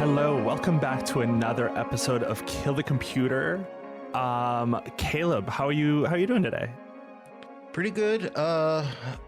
Hello, welcome back to another episode of Kill the Computer. Caleb, how are you doing today? Pretty good.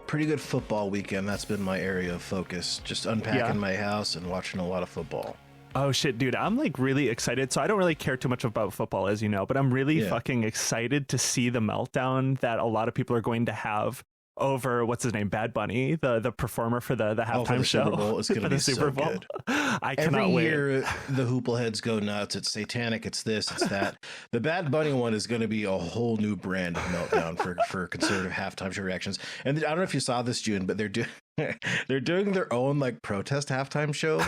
Pretty good football weekend. That's been my area of focus. Just unpacking my house and watching a lot of football. Oh shit, dude, I'm like really excited. So I don't really care too much about football, as you know, but I'm really fucking excited to see the meltdown that a lot of people are going to have over what's his name, Bad Bunny, the performer for the halftime show. Super Bowl. It's going to be so good. I cannot wait. Every year, the hoople heads go nuts. It's satanic. It's this. It's that. The Bad Bunny one is going to be a whole new brand of meltdown for conservative halftime show reactions. And I don't know if you saw this, June, but they're doing their own like protest halftime show.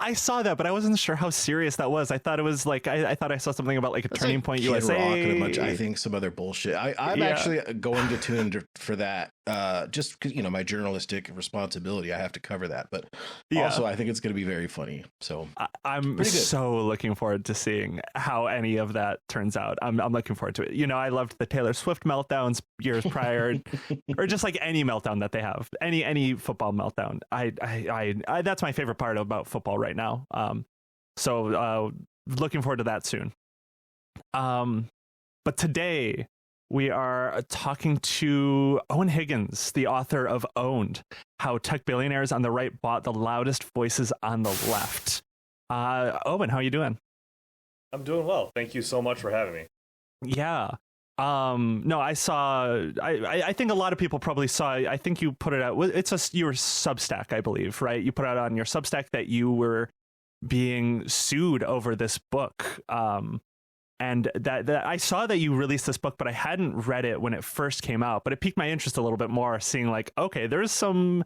I saw that, but I wasn't sure how serious that was. I thought it was like I thought I saw something about like a Turning like Point Kid USA. Rock and a bunch, I think some other bullshit. I'm actually going to tune in for that, just because my journalistic responsibility. I have to cover that, but also I think it's going to be very funny. So I'm so looking forward to seeing how any of that turns out. I'm looking forward to it. I loved the Taylor Swift meltdowns years prior, or just like any meltdown that they have, any football meltdown. I that's my favorite part about football right now. So looking forward to that soon. But today we are talking to Eoin Higgins, the author of Owned, How Tech Billionaires on the Right Bought the Loudest Voices on the Left. Eoin, how are you doing? I'm doing well. Thank you so much for having me. Yeah. No, I saw, I think a lot of people probably saw, I think you put it out, it's your Substack, I believe, right? You put out on your Substack that you were being sued over this book. And that I saw that you released this book, but I hadn't read it when it first came out, but it piqued my interest a little bit more, seeing like, okay, there's some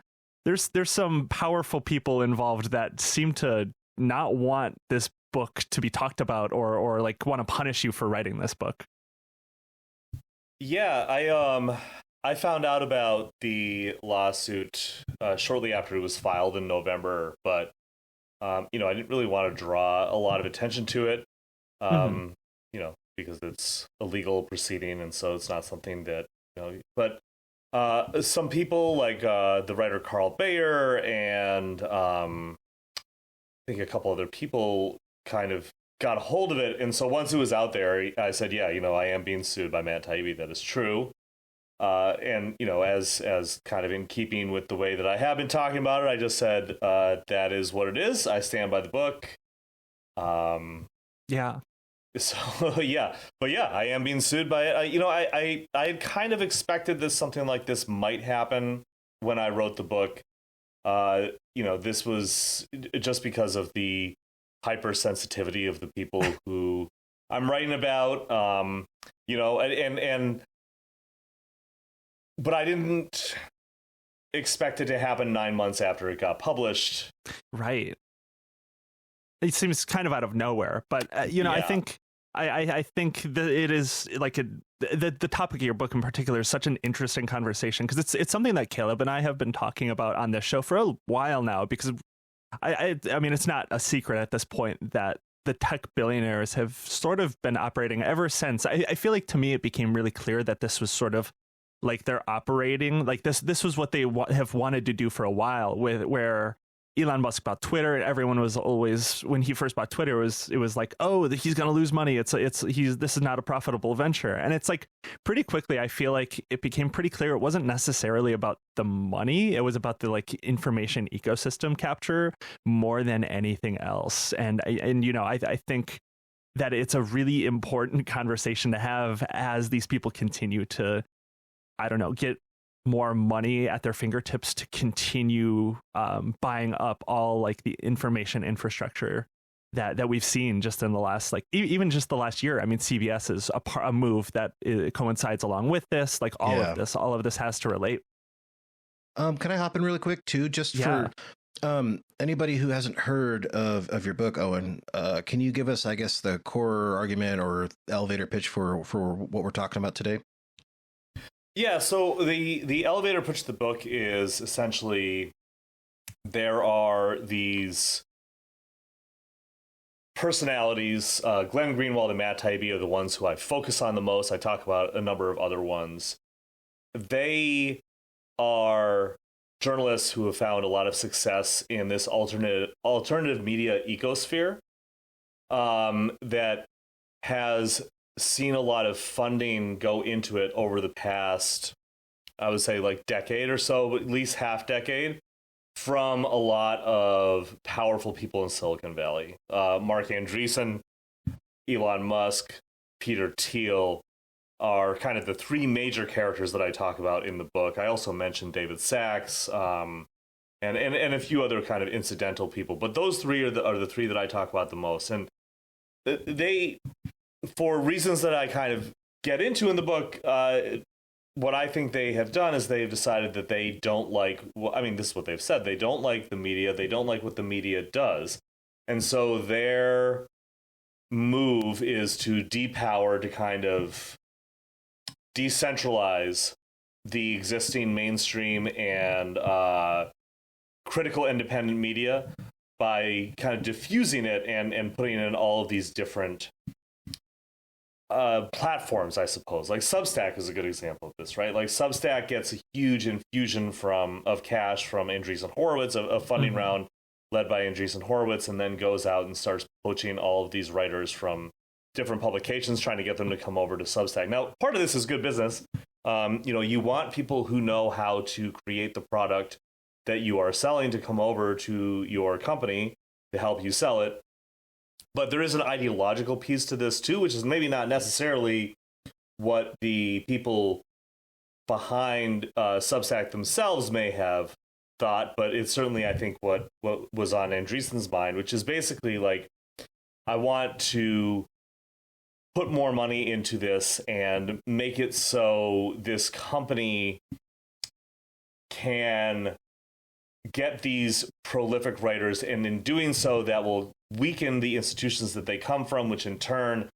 powerful people involved that seem to not want this book to be talked about or like want to punish you for writing this book. Yeah, I found out about the lawsuit shortly after it was filed in November, but I didn't really want to draw a lot of attention to it. Because it's a legal proceeding, and so it's not something that but some people like the writer Carl Bayer and I think a couple other people kind of got a hold of it, and so once it was out there, I said, I am being sued by Matt Taibbi. That is true. And as kind of in keeping with the way that I have been talking about it, I just said that is what it is. I stand by the book. Yeah. So I am being sued by it. I had kind of expected something like this might happen when I wrote the book. This was just because of the hypersensitivity of the people who I'm writing about. But I didn't expect it to happen 9 months after it got published. Right. It seems kind of out of nowhere, but I think I think that it is like the topic of your book in particular is such an interesting conversation, because it's something that Caleb and I have been talking about on this show for a while now, because I mean, it's not a secret at this point that the tech billionaires have sort of been operating ever since. I feel like, to me, it became really clear that this was sort of like they're operating like this was what they have wanted to do for a while, where Elon Musk bought Twitter, and everyone was always, when he first bought Twitter, it was like, oh, he's going to lose money. This is not a profitable venture. And it's like pretty quickly, I feel like it became pretty clear it wasn't necessarily about the money. It was about the like information ecosystem capture more than anything else. And I think that it's a really important conversation to have as these people continue to, get more money at their fingertips to continue buying up all like the information infrastructure that we've seen just in the last, like even just the last year. I mean, CBS is a move that coincides along with this. Like all of this has to relate. Can I hop in really quick too, just for anybody who hasn't heard of your book, Eoin? Can you give us, I guess, the core argument or elevator pitch for what we're talking about today? Yeah, so the elevator pitch of the book is essentially there are these personalities, Glenn Greenwald and Matt Taibbi are the ones who I focus on the most. I talk about a number of other ones. They are journalists who have found a lot of success in this alternative media ecosphere that has seen a lot of funding go into it over the past, I would say, like decade or so, at least half decade, from a lot of powerful people in Silicon Valley. Mark Andreessen, Elon Musk, Peter Thiel are kind of the three major characters that I talk about in the book. I also mentioned David Sachs, and a few other kind of incidental people, but those three are the three that I talk about the most. And they, for reasons that I kind of get into in the book, what I think they have done is they've decided that they don't like, well, I mean, this is what they've said. They don't like the media. They don't like what the media does. And so their move is to depower, to kind of decentralize the existing mainstream and critical independent media by kind of diffusing it and putting in all of these different platforms, I suppose. Like Substack is a good example of this, right? Like Substack gets a huge infusion of cash from Andreessen Horowitz, a funding round led by Andreessen Horowitz, and then goes out and starts poaching all of these writers from different publications, trying to get them to come over to Substack. Now, part of this is good business. You want people who know how to create the product that you are selling to come over to your company to help you sell it. But there is an ideological piece to this too, which is maybe not necessarily what the people behind Substack themselves may have thought, but it's certainly, I think, what was on Andreessen's mind, which is basically like, I want to put more money into this and make it so this company can get these prolific writers, and in doing so, that will weaken the institutions that they come from, which in turn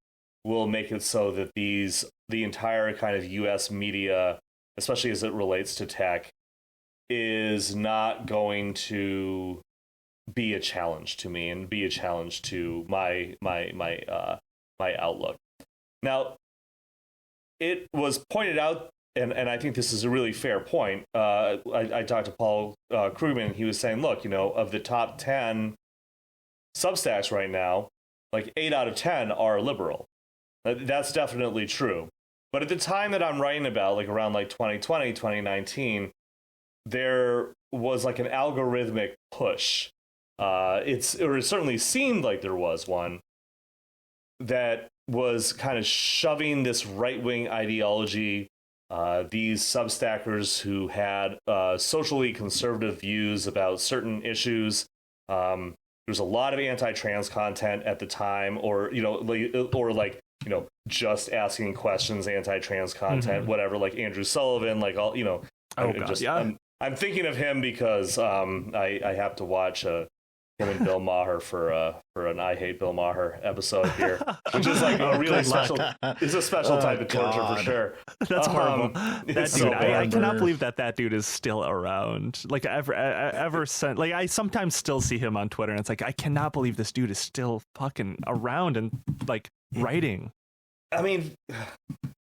will make it so that the entire kind of US media, especially as it relates to tech, is not going to be a challenge to me and be a challenge to my outlook. Now, it was pointed out, and I think this is a really fair point. I talked to Paul Krugman. He was saying, look, of the top 10 Substacks right now, like 8 out of 10 are liberal. That's definitely true. But at the time that I'm writing about, like around like 2020, 2019, there was like an algorithmic push. It certainly seemed like there was one that was kind of shoving this right-wing ideology. These Substackers who had socially conservative views about certain issues. There's a lot of anti-trans content at the time, or just asking questions, anti-trans content, whatever. Like Andrew Sullivan, like all, I'm thinking of him because I have to watch him and Bill Maher for an I Hate Bill Maher episode here, which is like a really special. It's a special type of torture for sure. That's horrible. That dude, so I cannot believe that dude is still around. Like ever since, like I sometimes still see him on Twitter, and it's like I cannot believe this dude is still fucking around and like writing. I mean,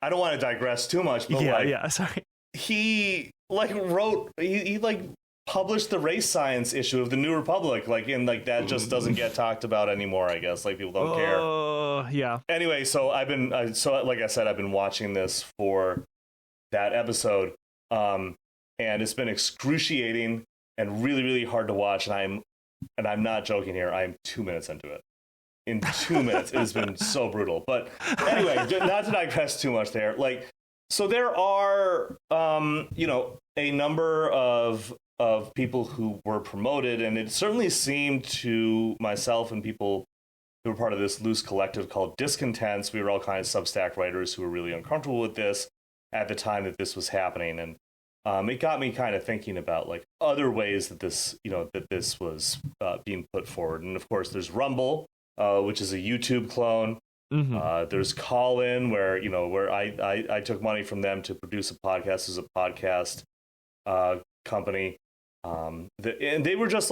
I don't want to digress too much, but sorry. He published the race science issue of the New Republic, that just doesn't get talked about anymore, I guess. Like, people don't care. Yeah. Anyway, so like I said, I've been watching this for that episode, and it's been excruciating and really, really hard to watch. And I'm not joking here. I'm 2 minutes into it. In 2 minutes, it has been so brutal. But anyway, not to digress too much there. Like, so there are, a number of people who were promoted, and it certainly seemed to myself and people who were part of this loose collective called Discontents, we were all kind of Substack writers who were really uncomfortable with this at the time that this was happening. And it got me kind of thinking about like other ways that this was being put forward. And of course, there's Rumble, which is a YouTube clone. There's Callin, where I took money from them to produce a podcast as a podcast company. And they were just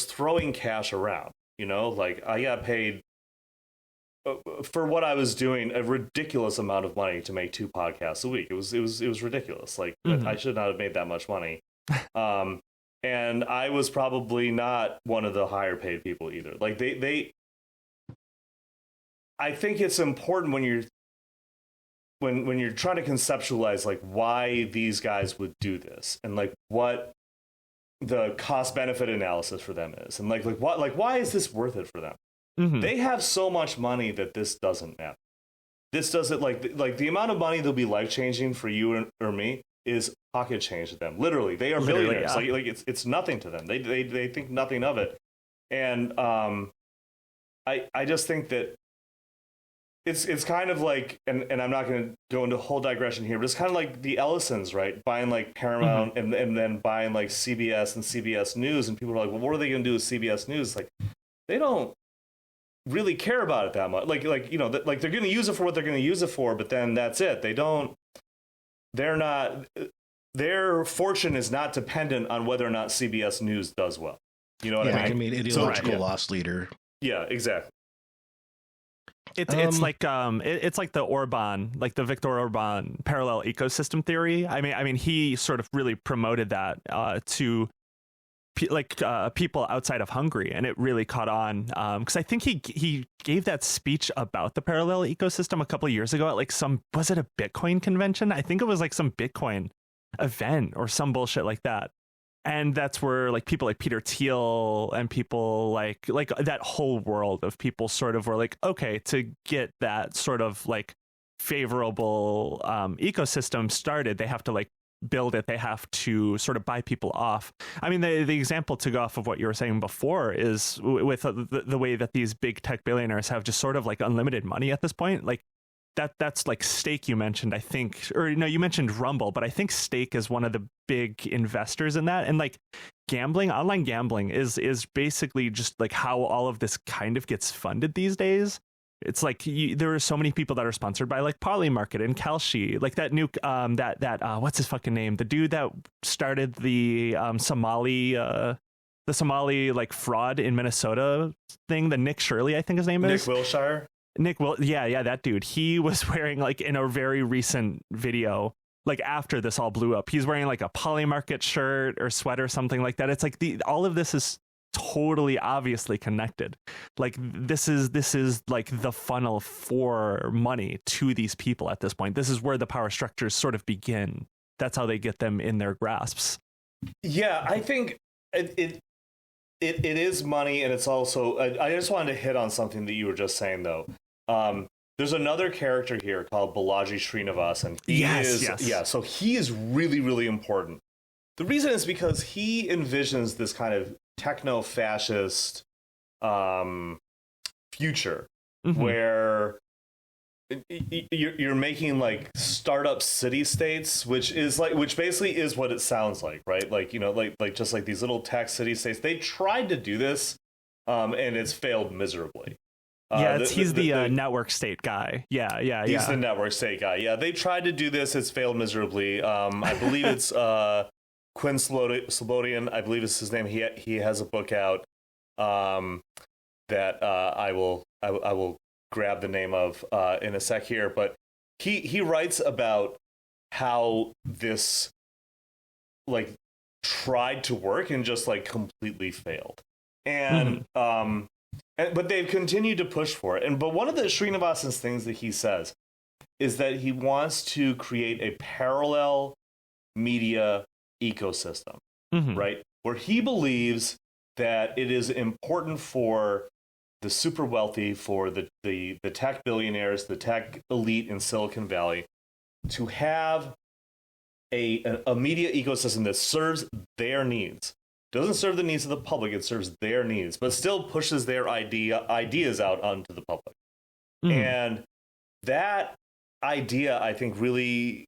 throwing cash around, like I got paid for what I was doing a ridiculous amount of money to make 2 podcasts a week. It was ridiculous. Like I should not have made that much money. And I was probably not one of the higher paid people either. Like I think it's important when you're trying to conceptualize like why these guys would do this and like what the cost benefit analysis for them is, and like why is this worth it for them? Mm-hmm. They have so much money that this doesn't matter. This doesn't like the amount of money that'll be life changing for you or me is pocket change to them. Literally, they are billionaires. Yeah. Like it's nothing to them. They think nothing of it. And I just think that it's kind of like, and I'm not going to go into a whole digression here, but it's kind of like the Ellisons, right? Buying like Paramount mm-hmm. and then buying like CBS and CBS News, and people are like, well, what are they going to do with CBS News? Like, they don't really care about it that much. Like you know, like they're going to use it for what they're going to use it for, but then that's it. Their fortune is not dependent on whether or not CBS News does well. You know what I mean? Ideological loss leader. Yeah, exactly. It's like the Orban, like the Viktor Orban parallel ecosystem theory. I mean, he sort of really promoted that to people outside of Hungary, and it really caught on because I think he gave that speech about the parallel ecosystem a couple of years ago at like was it a Bitcoin convention? I think it was like some Bitcoin event or some bullshit like that. And that's where like people like Peter Thiel and people like that whole world of people sort of were like, okay, to get that sort of like favorable ecosystem started, they have to like build it. They have to sort of buy people off. I mean, the example to go off of what you were saying before is with the way that these big tech billionaires have just sort of like unlimited money at this point. Like that's like Stake you mentioned, I think, or no, you mentioned Rumble, but I think Stake is one of the big investors in that. And like online gambling is basically just like how all of this kind of gets funded these days. It's like there are so many people that are sponsored by like Polymarket and Kalshi, like that new what's his fucking name? The dude that started the Somali like fraud in Minnesota thing, the Nick Shirley, I think his name is. Nick Wilshire. Yeah, that dude. He was wearing like in a very recent video, like after this all blew up, he's wearing like a Polymarket shirt or sweater, something like that. It's like all of this is totally obviously connected. Like this is like the funnel for money to these people at this point. This is where the power structures sort of begin. That's how they get them in their grasps. Yeah, I think it is money, and it's also I just wanted to hit on something that you were just saying though. There's another character here called Balaji Srinivasan. So he is really, really important. The reason is because he envisions this kind of techno-fascist future mm-hmm. where you're making like startup city states, which basically is what it sounds like, right? Like, you know, like just like these little tech city states. They tried to do this, and it's failed miserably. He's the network state guy. Yeah. He's the network state guy. Yeah, they tried to do this. It's failed miserably. I believe it's Quinn Slobodian, I believe is his name. He has a book out that I will grab the name of in a sec here. But he writes about how this like tried to work and just like completely failed. And but they've continued to push for it. But one of the Srinivasan's things that he says is that he wants to create a parallel media ecosystem, right? Where he believes that it is important for the super wealthy, for the tech billionaires, the tech elite in Silicon Valley, to have a media ecosystem that serves their needs. Doesn't serve the needs of the public, it serves their needs, but still pushes their ideas out onto the public. And that idea, I think, really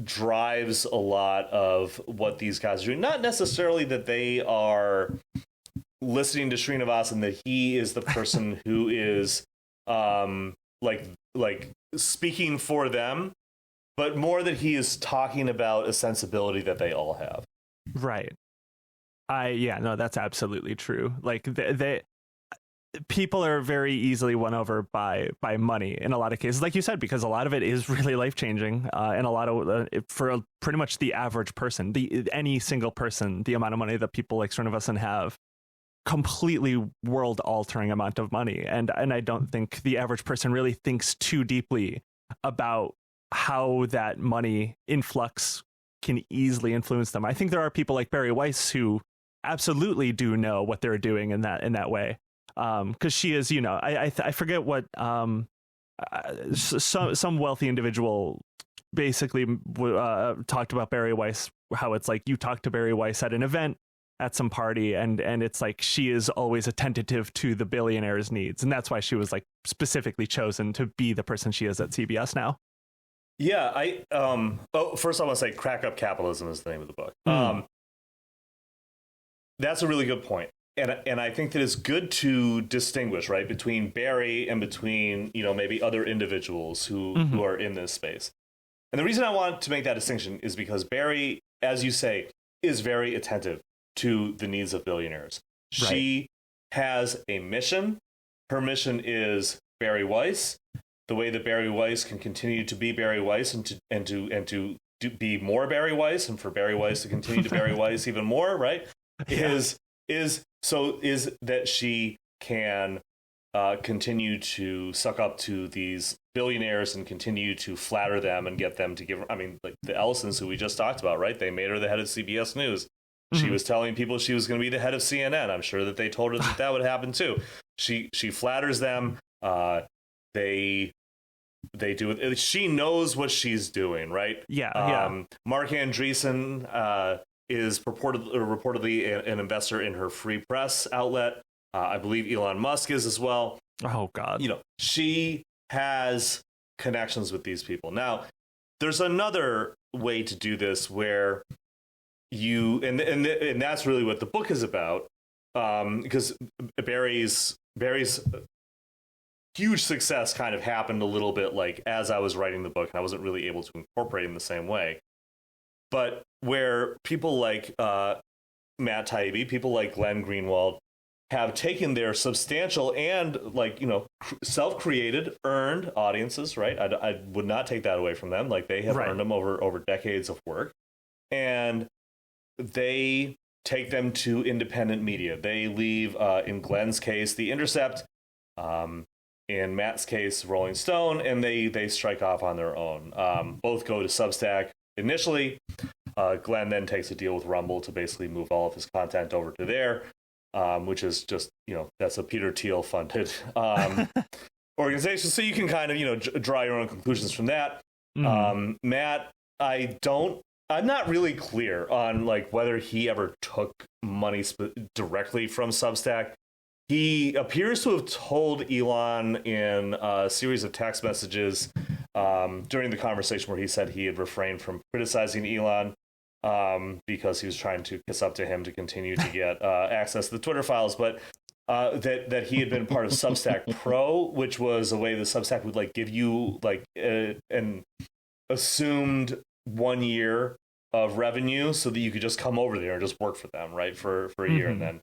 drives a lot of what these guys are doing. Not necessarily that they are listening to Srinivasan, that he is the person who is like speaking for them, but more that he is talking about a sensibility that they all have. Right. That's absolutely true. Like people are very easily won over by money in a lot of cases, like you said, because a lot of it is really life changing, and a lot of for pretty much the average person, any single person, the amount of money that people like Srinivasan have, completely world altering amount of money, and I don't think the average person really thinks too deeply about how that money influx can easily influence them. I think there are people like Barry Weiss who absolutely do know what they're doing in that way. Because she is, I forget what some wealthy individual basically talked about Barry Weiss, how it's like you talk to Barry Weiss at an event at some party, and it's like she is always attentive to the billionaires' needs, and that's why she was like specifically chosen to be the person she is at CBS now. Yeah, first I want to say Crack Up Capitalism is the name of the book. That's a really good point. And I think that it's good to distinguish, right, between Barry and between, maybe other individuals who are in this space. And the reason I want to make that distinction is because Barry, as you say, is very attentive to the needs of billionaires. Right. She has a mission. Her mission is Barry Weiss. The way that Barry Weiss can continue to be Barry Weiss and to be more Barry Weiss, and for Barry Weiss to continue to Barry Weiss even more, right? Yeah. is that she can continue to suck up to these billionaires and continue to flatter them and get them to give. I mean, like the Ellisons, who we just talked about, right? They made her the head of CBS News. She was telling people she was going to be the head of CNN. I'm sure that they told her that would happen too. She flatters them. They do it. She knows what she's doing, right? Yeah. Mark Andreessen is reportedly an investor in her free press outlet. I believe Elon Musk is as well. Oh God. She has connections with these people. Now, there's another way to do this where you and that's really what the book is about. Because Barry's huge success kind of happened a little bit like as I was writing the book, and I wasn't really able to incorporate it in the same way. But where people like Matt Taibbi, people like Glenn Greenwald have taken their substantial and self-created, earned audiences, right? I would not take that away from them. Like they have earned them over decades of work, and they take them to independent media. They leave, in Glenn's case, The Intercept. In Matt's case, Rolling Stone, and they strike off on their own. Both go to Substack initially. Glenn then takes a deal with Rumble to basically move all of his content over to there, which is just, that's a Peter Thiel funded organization. So you can kind of, draw your own conclusions from that. Matt, I'm not really clear on like whether he ever took money directly from Substack. He appears to have told Elon in a series of text messages during the conversation where he said he had refrained from criticizing Elon because he was trying to kiss up to him to continue to get access to the Twitter files, but that he had been part of Substack Pro, which was a way the Substack would like give you like an assumed 1 year of revenue so that you could just come over there and just work for them, right, for a year, and then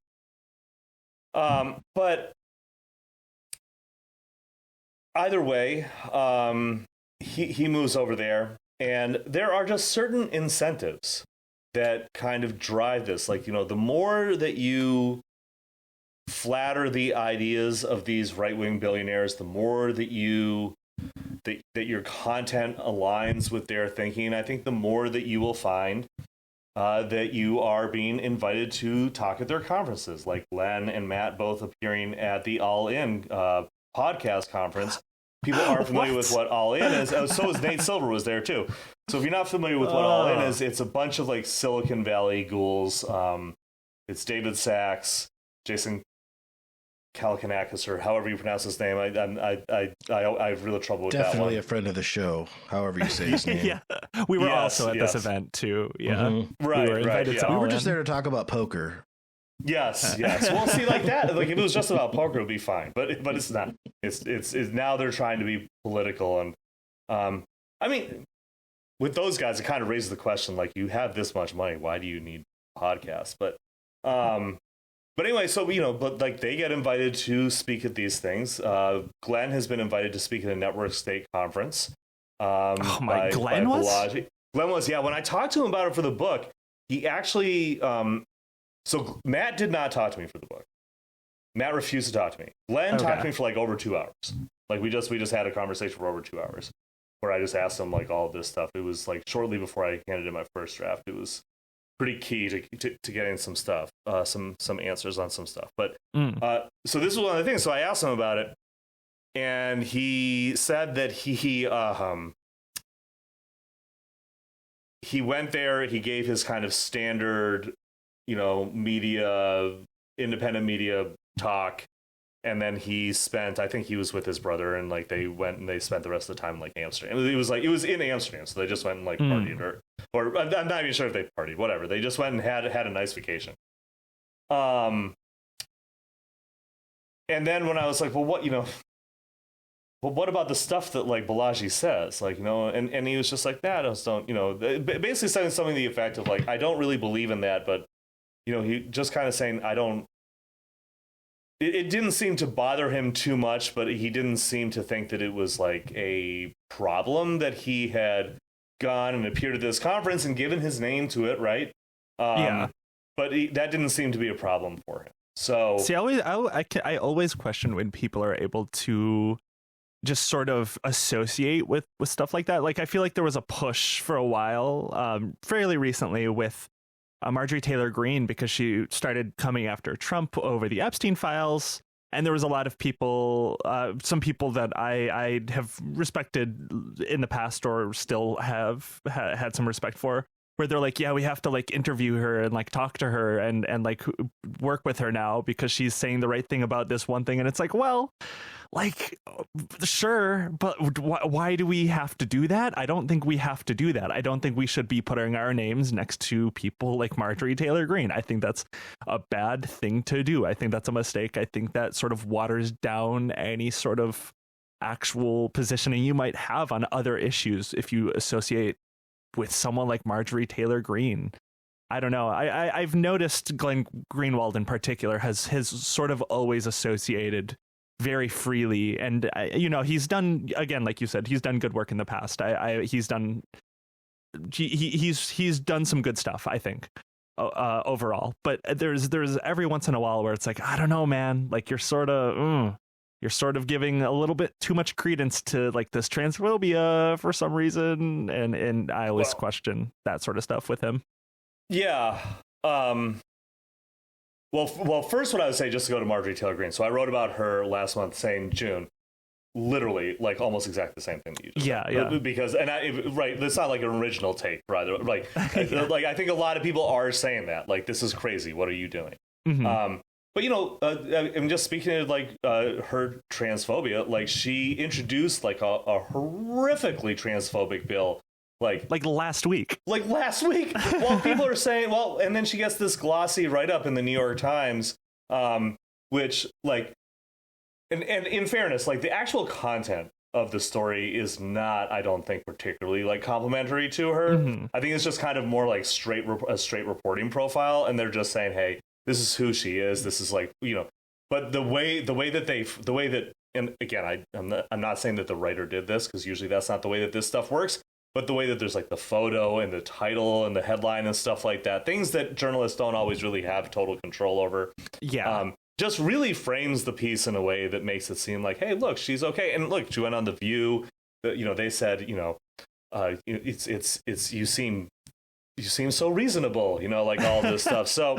but either way, he moves over there, and there are just certain incentives that kind of drive this. Like, the more that you flatter the ideas of these right-wing billionaires, the more that that your content aligns with their thinking, I think the more that you will find that you are being invited to talk at their conferences, like Len and Matt both appearing at the All In podcast conference. People aren't familiar with what All In is. So is Nate Silver was there too. So if you're not familiar with what All In is, it's a bunch of like Silicon Valley ghouls. It's David Sachs, Jason Calacanis, or however you pronounce his name. I have real trouble with that one. Definitely a friend of the show, however you say his name. Yeah, we were also at this event too. Yeah, right. We were just there to talk about poker. Yes. Well, see, like that. Like if it was just about poker, it would be fine. But it's not. It's now they're trying to be political, and I mean, with those guys, it kind of raises the question: like, you have this much money, why do you need podcasts? But But anyway, so but like they get invited to speak at these things. Glenn has been invited to speak at a network state conference. Glenn was? Balaji. Glenn was, yeah. When I talked to him about it for the book, he actually so Matt did not talk to me for the book. Matt refused to talk to me. Glenn talked to me for like over 2 hours. Like we just had a conversation for over 2 hours where I just asked him like all of this stuff. It was like shortly before I handed in my first draft. It was pretty key to getting some stuff, some answers on some stuff. But so this was one of the things. So I asked him about it, and he said that he went there. He gave his kind of standard, independent media talk, and then he spent, I think he was with his brother, and like they went and they spent the rest of the time in like Amsterdam. It was in Amsterdam, so they just went and like partied, or I'm not even sure if they partied, whatever. They just went and had a nice vacation. And then when I was like, well, what about the stuff that like Balaji says, like, and he was just like, that I just don't, basically saying something to the effect of like, I don't really believe in that, but he just kind of saying, I don't. It didn't seem to bother him too much, but he didn't seem to think that it was like a problem that he had gone and appeared at this conference and given his name to it, right? Yeah. But that didn't seem to be a problem for him. So see, I always question when people are able to just sort of associate with stuff like that. Like I feel like there was a push for a while, fairly recently, with Marjorie Taylor Greene, because she started coming after Trump over the Epstein files. And there was a lot of people, some people that I have respected in the past or still have had some respect for, where they're like, yeah, we have to like interview her and like talk to her and like work with her now because she's saying the right thing about this one thing. And it's like, well, like, sure, but why do we have to do that? I don't think we have to do that. I don't think we should be putting our names next to people like Marjorie Taylor Greene. I think that's a bad thing to do. I think that's a mistake. I think that sort of waters down any sort of actual positioning you might have on other issues if you associate with someone like Marjorie Taylor Greene. I don't know. I've noticed Glenn Greenwald in particular has sort of always associated very freely, and he's done, again, like you said, he's done good work in the past. He's done some good stuff, I think, overall. But there's every once in a while where it's like, I don't know, man, like you're sort of giving a little bit too much credence to like this transphobia for some reason, and I always question that sort of stuff with him. Yeah. Well, first, what I would say, just to go to Marjorie Taylor Greene. So I wrote about her last month, saying June, literally, like almost exactly the same thing that you just said. Yeah. Because, it's not like an original take, rather. Like, like I think a lot of people are saying that, like, this is crazy. What are you doing? Mm-hmm. But I'm just speaking of like her transphobia. Like, she introduced like a horrifically transphobic bill. Like last week. Well, people are saying, and then she gets this glossy write-up in the New York Times, which, like, and in fairness, like, the actual content of the story is not, I don't think, particularly, like, complimentary to her. Mm-hmm. I think it's just kind of more like a straight reporting profile, and they're just saying, hey, this is who she is. This is like, but the way that, and again, I'm not saying that the writer did this, because usually that's not the way that this stuff works. But the way that there's like the photo and the title and the headline and stuff like that, things that journalists don't always really have total control over. Yeah. Just really frames the piece in a way that makes it seem like, hey, look, she's okay. And look, she went on The View. They said, it's you seem so reasonable, like all this stuff. So,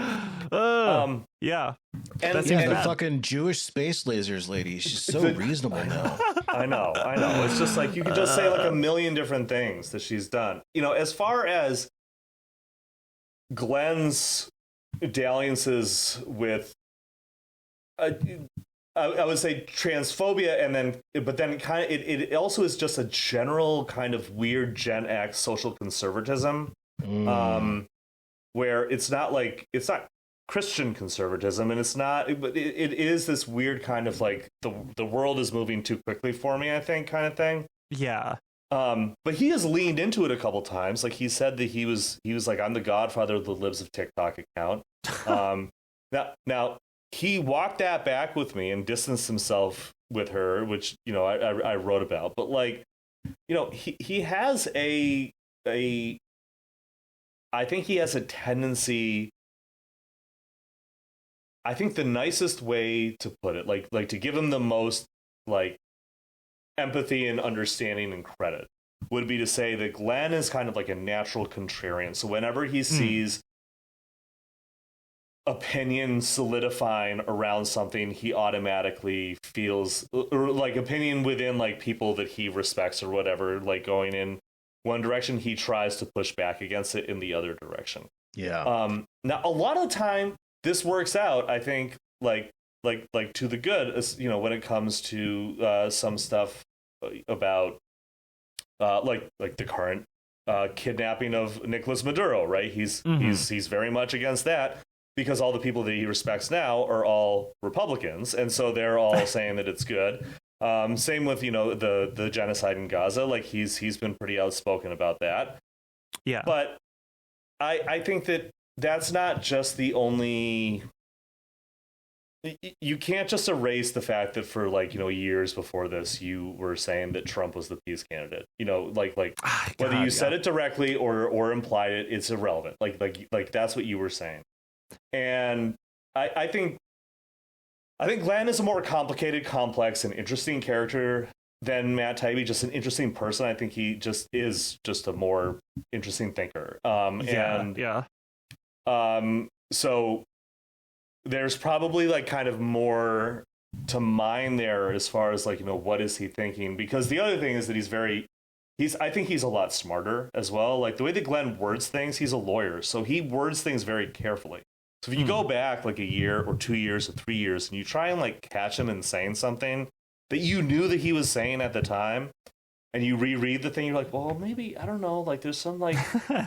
yeah. And the fucking Jewish space lasers lady, she's so reasonable now. I know. It's just like, you could just say like a million different things that she's done. As far as Glenn's dalliances with, I would say transphobia, but then kind of, it also is just a general kind of weird Gen X social conservatism, where it's not Christian conservatism, and it's not, but it is this weird kind of like the world is moving too quickly for me, I think, kind of thing. Yeah. But he has leaned into it a couple times. Like, he said that he was like, I'm the godfather of the Libs of TikTok account. Now he walked that back with me and distanced himself with her, which, you know, I wrote about. But like, you know, he has I think he has a tendency. I think the nicest way to put it, like to give him the most like empathy and understanding and credit, would be to say that Glenn is kind of like a natural contrarian. So whenever he sees opinion solidifying around something, he automatically feels, or like opinion within like people that he respects or whatever, like going in one direction, he tries to push back against it in the other direction. Yeah. Now a lot of the time this works out, I think, like to the good, you know, when it comes to some stuff about like the current kidnapping of Nicolas Maduro, right? He's very much against that, because all the people that he respects now are all Republicans, and so they're all saying that it's good. Same with, you know, the genocide in Gaza. Like he's been pretty outspoken about that. Yeah. But I think that that's not just the only. You can't just erase the fact that for like, you know, years before this, you were saying that Trump was the peace candidate. You know, like whether you said it directly or implied it, it's irrelevant. Like that's what you were saying. And I think Glenn is a more complicated, complex, and interesting character than Matt Taibbi. Just an interesting person. I think he just is just a more interesting thinker. So there's probably like kind of more to mine there as far as like, you know, what is he thinking? Because the other thing is that I think he's a lot smarter as well. Like the way that Glenn words things, he's a lawyer, so he words things very carefully. So if you go back like a year or 2 years or 3 years and you try and like catch him in saying something that you knew that he was saying at the time, and you reread the thing, you're like, well, maybe, I don't know, like there's some like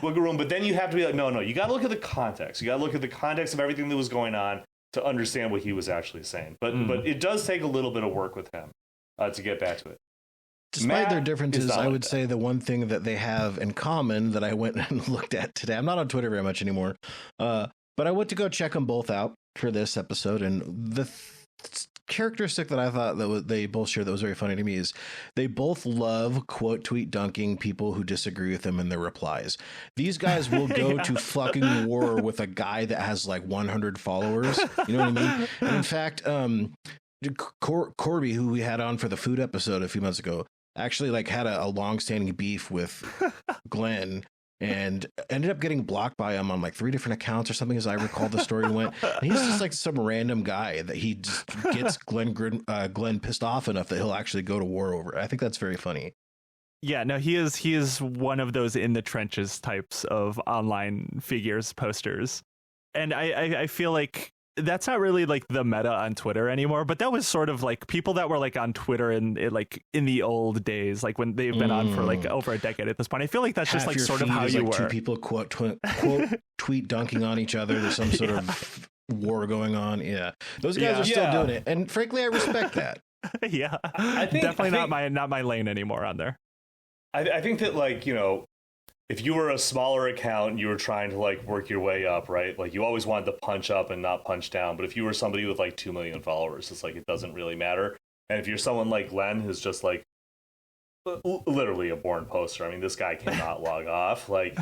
wiggle room. But then you have to be like, no, you got to look at the context. You got to look at the context of everything that was going on to understand what he was actually saying. But it does take a little bit of work with him to get back to it. Despite their differences, I would say the one thing that they have in common that I went and looked at today, I'm not on Twitter very much anymore, but I went to go check them both out for this episode, and the characteristic that I thought that they both shared that was very funny to me is they both love quote tweet dunking people who disagree with them in their replies. These guys will go to fucking war with a guy that has like 100 followers. You know what I mean? And in fact, Corby, who we had on for the food episode a few months ago, actually like had a long-standing beef with Glenn and ended up getting blocked by him on like 3 different accounts or something, as I recall the story went. And he's just like some random guy that he just gets Glenn pissed off enough that he'll actually go to war over it. I think that's very funny. Yeah, no, he is one of those in the trenches types of online figures, posters. And I feel like that's not really like the meta on Twitter anymore, but that was sort of like people that were like on Twitter in the old days, like when they've been on for like over a decade at this point. I feel like that's just like sort of how you were. Two people quote tweet dunking on each other. There's some sort of war going on. Yeah, those guys are still doing it, and frankly, I respect that. Yeah, I think definitely not my lane anymore on there. I think that, like, you know, if you were a smaller account and you were trying to like work your way up, right? Like you always wanted to punch up and not punch down. But if you were somebody with like 2 million followers, it's like it doesn't really matter. And if you're someone like Glenn, who's just like literally a born poster, I mean, this guy cannot log off. Like,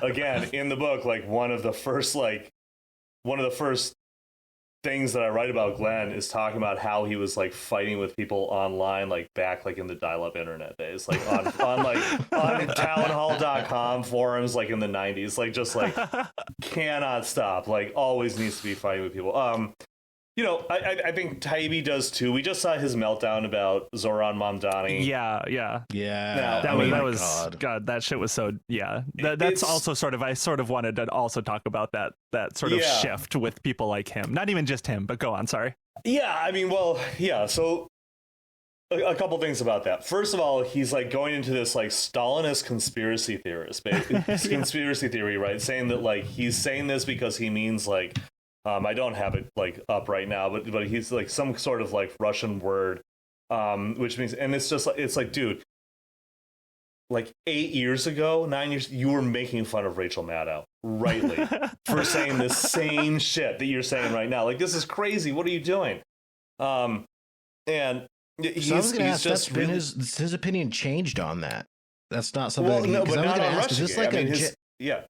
again, in the book, like one of the first things that I write about Glenn is talking about how he was like fighting with people online, like back like in the dial-up internet days, like on townhall.com forums, like in the 90s, like just like cannot stop, like always needs to be fighting with people. You know, I think Taibbi does too. We just saw his meltdown about Zoran Mamdani. Yeah. Now, that was God. That shit was so. Yeah, that's also sort of. I sort of wanted to also talk about that sort of shift with people like him. Not even just him, but go on. Sorry. Yeah, I mean, well, yeah. So a couple things about that. First of all, he's like going into this like Stalinist conspiracy theorist, conspiracy theory, right? Saying that like he's saying this because he means like. I don't have it like up right now, but he's like some sort of like Russian word, which means, and it's just like, it's like, dude, like 8 years ago, 9 years, you were making fun of Rachel Maddow, rightly, for saying the same shit that you're saying right now. Like, this is crazy. What are you doing? And he's, so I was going to ask, just that's really, his opinion changed on that. That's not something. Well, that no, but not on ask, Russiagate. like yeah.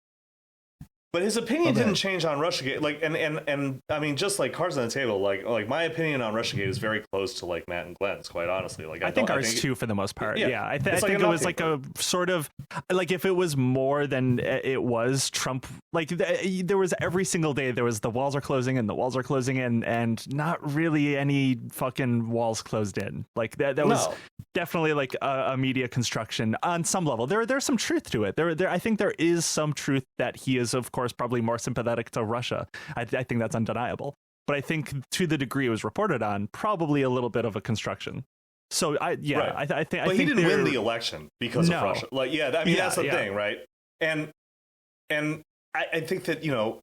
But his opinion didn't change on Russiagate. Like, and I mean, just like cards on the table, like my opinion on Russiagate is very close to like Matt and Glenn's, quite honestly. Like, I think ours too, for the most part. Yeah, I think it was like a sort of like, if it was more than it was Trump. Like, there was every single day there was the walls are closing and the walls are closing in, and not really any fucking walls closed in. Like that was definitely like a media construction on some level. There's some truth to it. There I think there is some truth that he is, of course, probably more sympathetic to Russia. I think that's undeniable. But I think to the degree it was reported on, probably a little bit of a construction. So I think. But he didn't win the election because of Russia. Like, I mean, that's the thing, right? And I think that,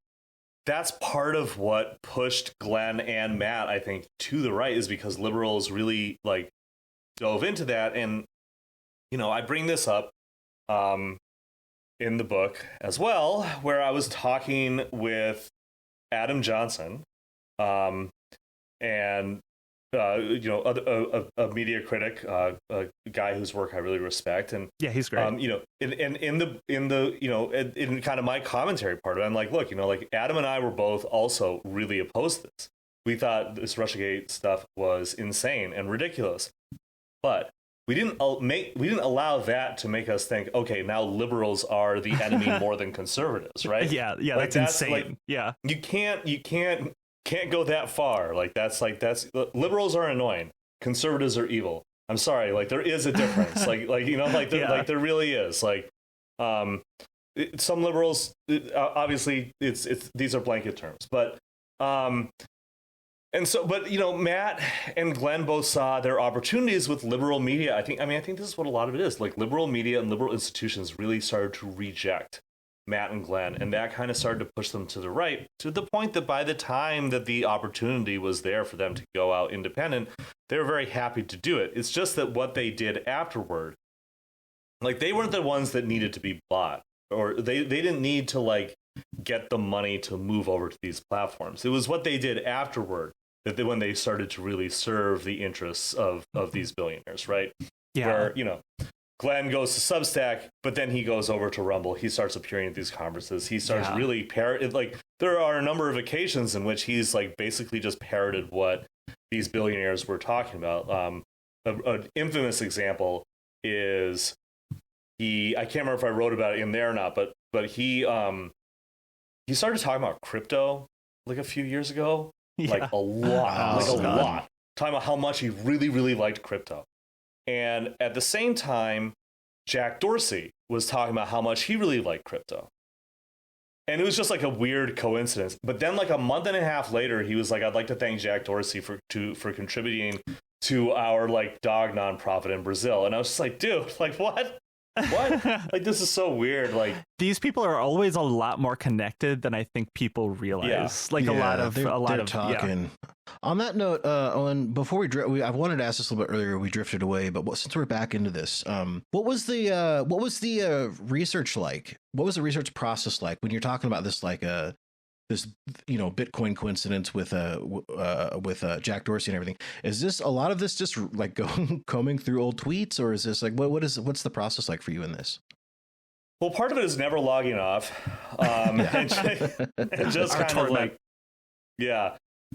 that's part of what pushed Glenn and Matt, I think, to the right, is because liberals really like dove into that. And I bring this up in the book as well, where I was talking with Adam Johnson, and a media critic, a guy whose work I really respect, and he's great. In kind of my commentary part of it, I'm like, look, like Adam and I were both also really opposed to this. We thought this Russiagate stuff was insane and ridiculous, but we didn't allow that to make us think, okay, now liberals are the enemy more than conservatives, right? Yeah, like, that's insane. Like, yeah, you can't go that far. Like that's liberals are annoying, conservatives are evil. I'm sorry, like there is a difference. like there really is. Like some liberals, obviously it's these are blanket terms, but Matt and Glenn both saw their opportunities with liberal media. I think this is what a lot of it is. Like, liberal media and liberal institutions really started to reject Matt and Glenn, and that kind of started to push them to the right, to the point that by the time that the opportunity was there for them to go out independent, they were very happy to do it. It's just that what they did afterward, like, they weren't the ones that needed to be bought, or they didn't need to like get the money to move over to these platforms. It was what they did afterward when they started to really serve the interests of these billionaires, right? Yeah. Where, Glenn goes to Substack, but then he goes over to Rumble. He starts appearing at these conferences. He starts really like, there are a number of occasions in which he's like basically just parroted what these billionaires were talking about. An infamous example is I can't remember if I wrote about it in there or not, but he started talking about crypto like a few years ago. Like a lot, talking about how much he really, really liked crypto. And at the same time, Jack Dorsey was talking about how much he really liked crypto. And it was just like a weird coincidence. But then like a month and a half later, he was like, I'd like to thank Jack Dorsey for contributing to our like dog nonprofit in Brazil. And I was just like, dude, like what? What? Like, this is so weird. Like, these people are always a lot more connected than I think people realize. Like a lot of talking. On that note, Owen, before I wanted to ask this a little bit earlier. We drifted away, but since we're back into this, what was the research like? What was the research process like when you're talking about this, like this Bitcoin coincidence with Jack Dorsey and everything? Is this a lot of this just like combing through old tweets, or is this like what's the process like for you in this? Well, part of it is never logging off, and just kind of like,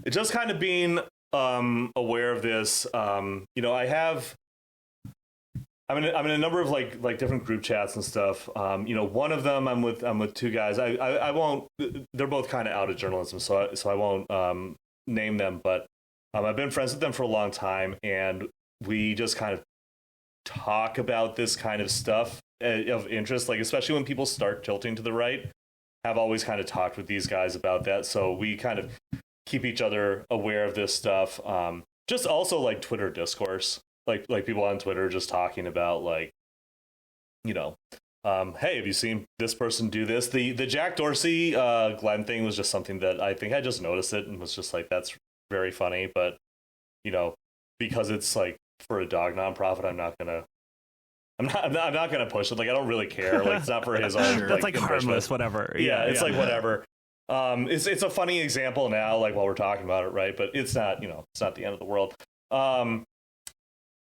it just kind of being aware of this. I'm in a number of like different group chats and stuff. One of them I'm with two guys. I won't. They're both kind of out of journalism, so I won't name them. But I've been friends with them for a long time, and we just kind of talk about this kind of stuff of interest. Like, especially when people start tilting to the right, have always kind of talked with these guys about that. So we kind of keep each other aware of this stuff. Just also like Twitter discourse. Like people on Twitter just talking about like, hey, have you seen this person do this? The Jack Dorsey Glenn thing was just something that I think I just noticed it and was just like, that's very funny. But, because it's like for a dog nonprofit, I'm not going to I'm not gonna push it. Like I don't really care. Like it's not for his own. Sure. That's like harmless, whatever. Yeah, it's like whatever. It's a funny example now, like while we're talking about it, right? But it's not, it's not the end of the world.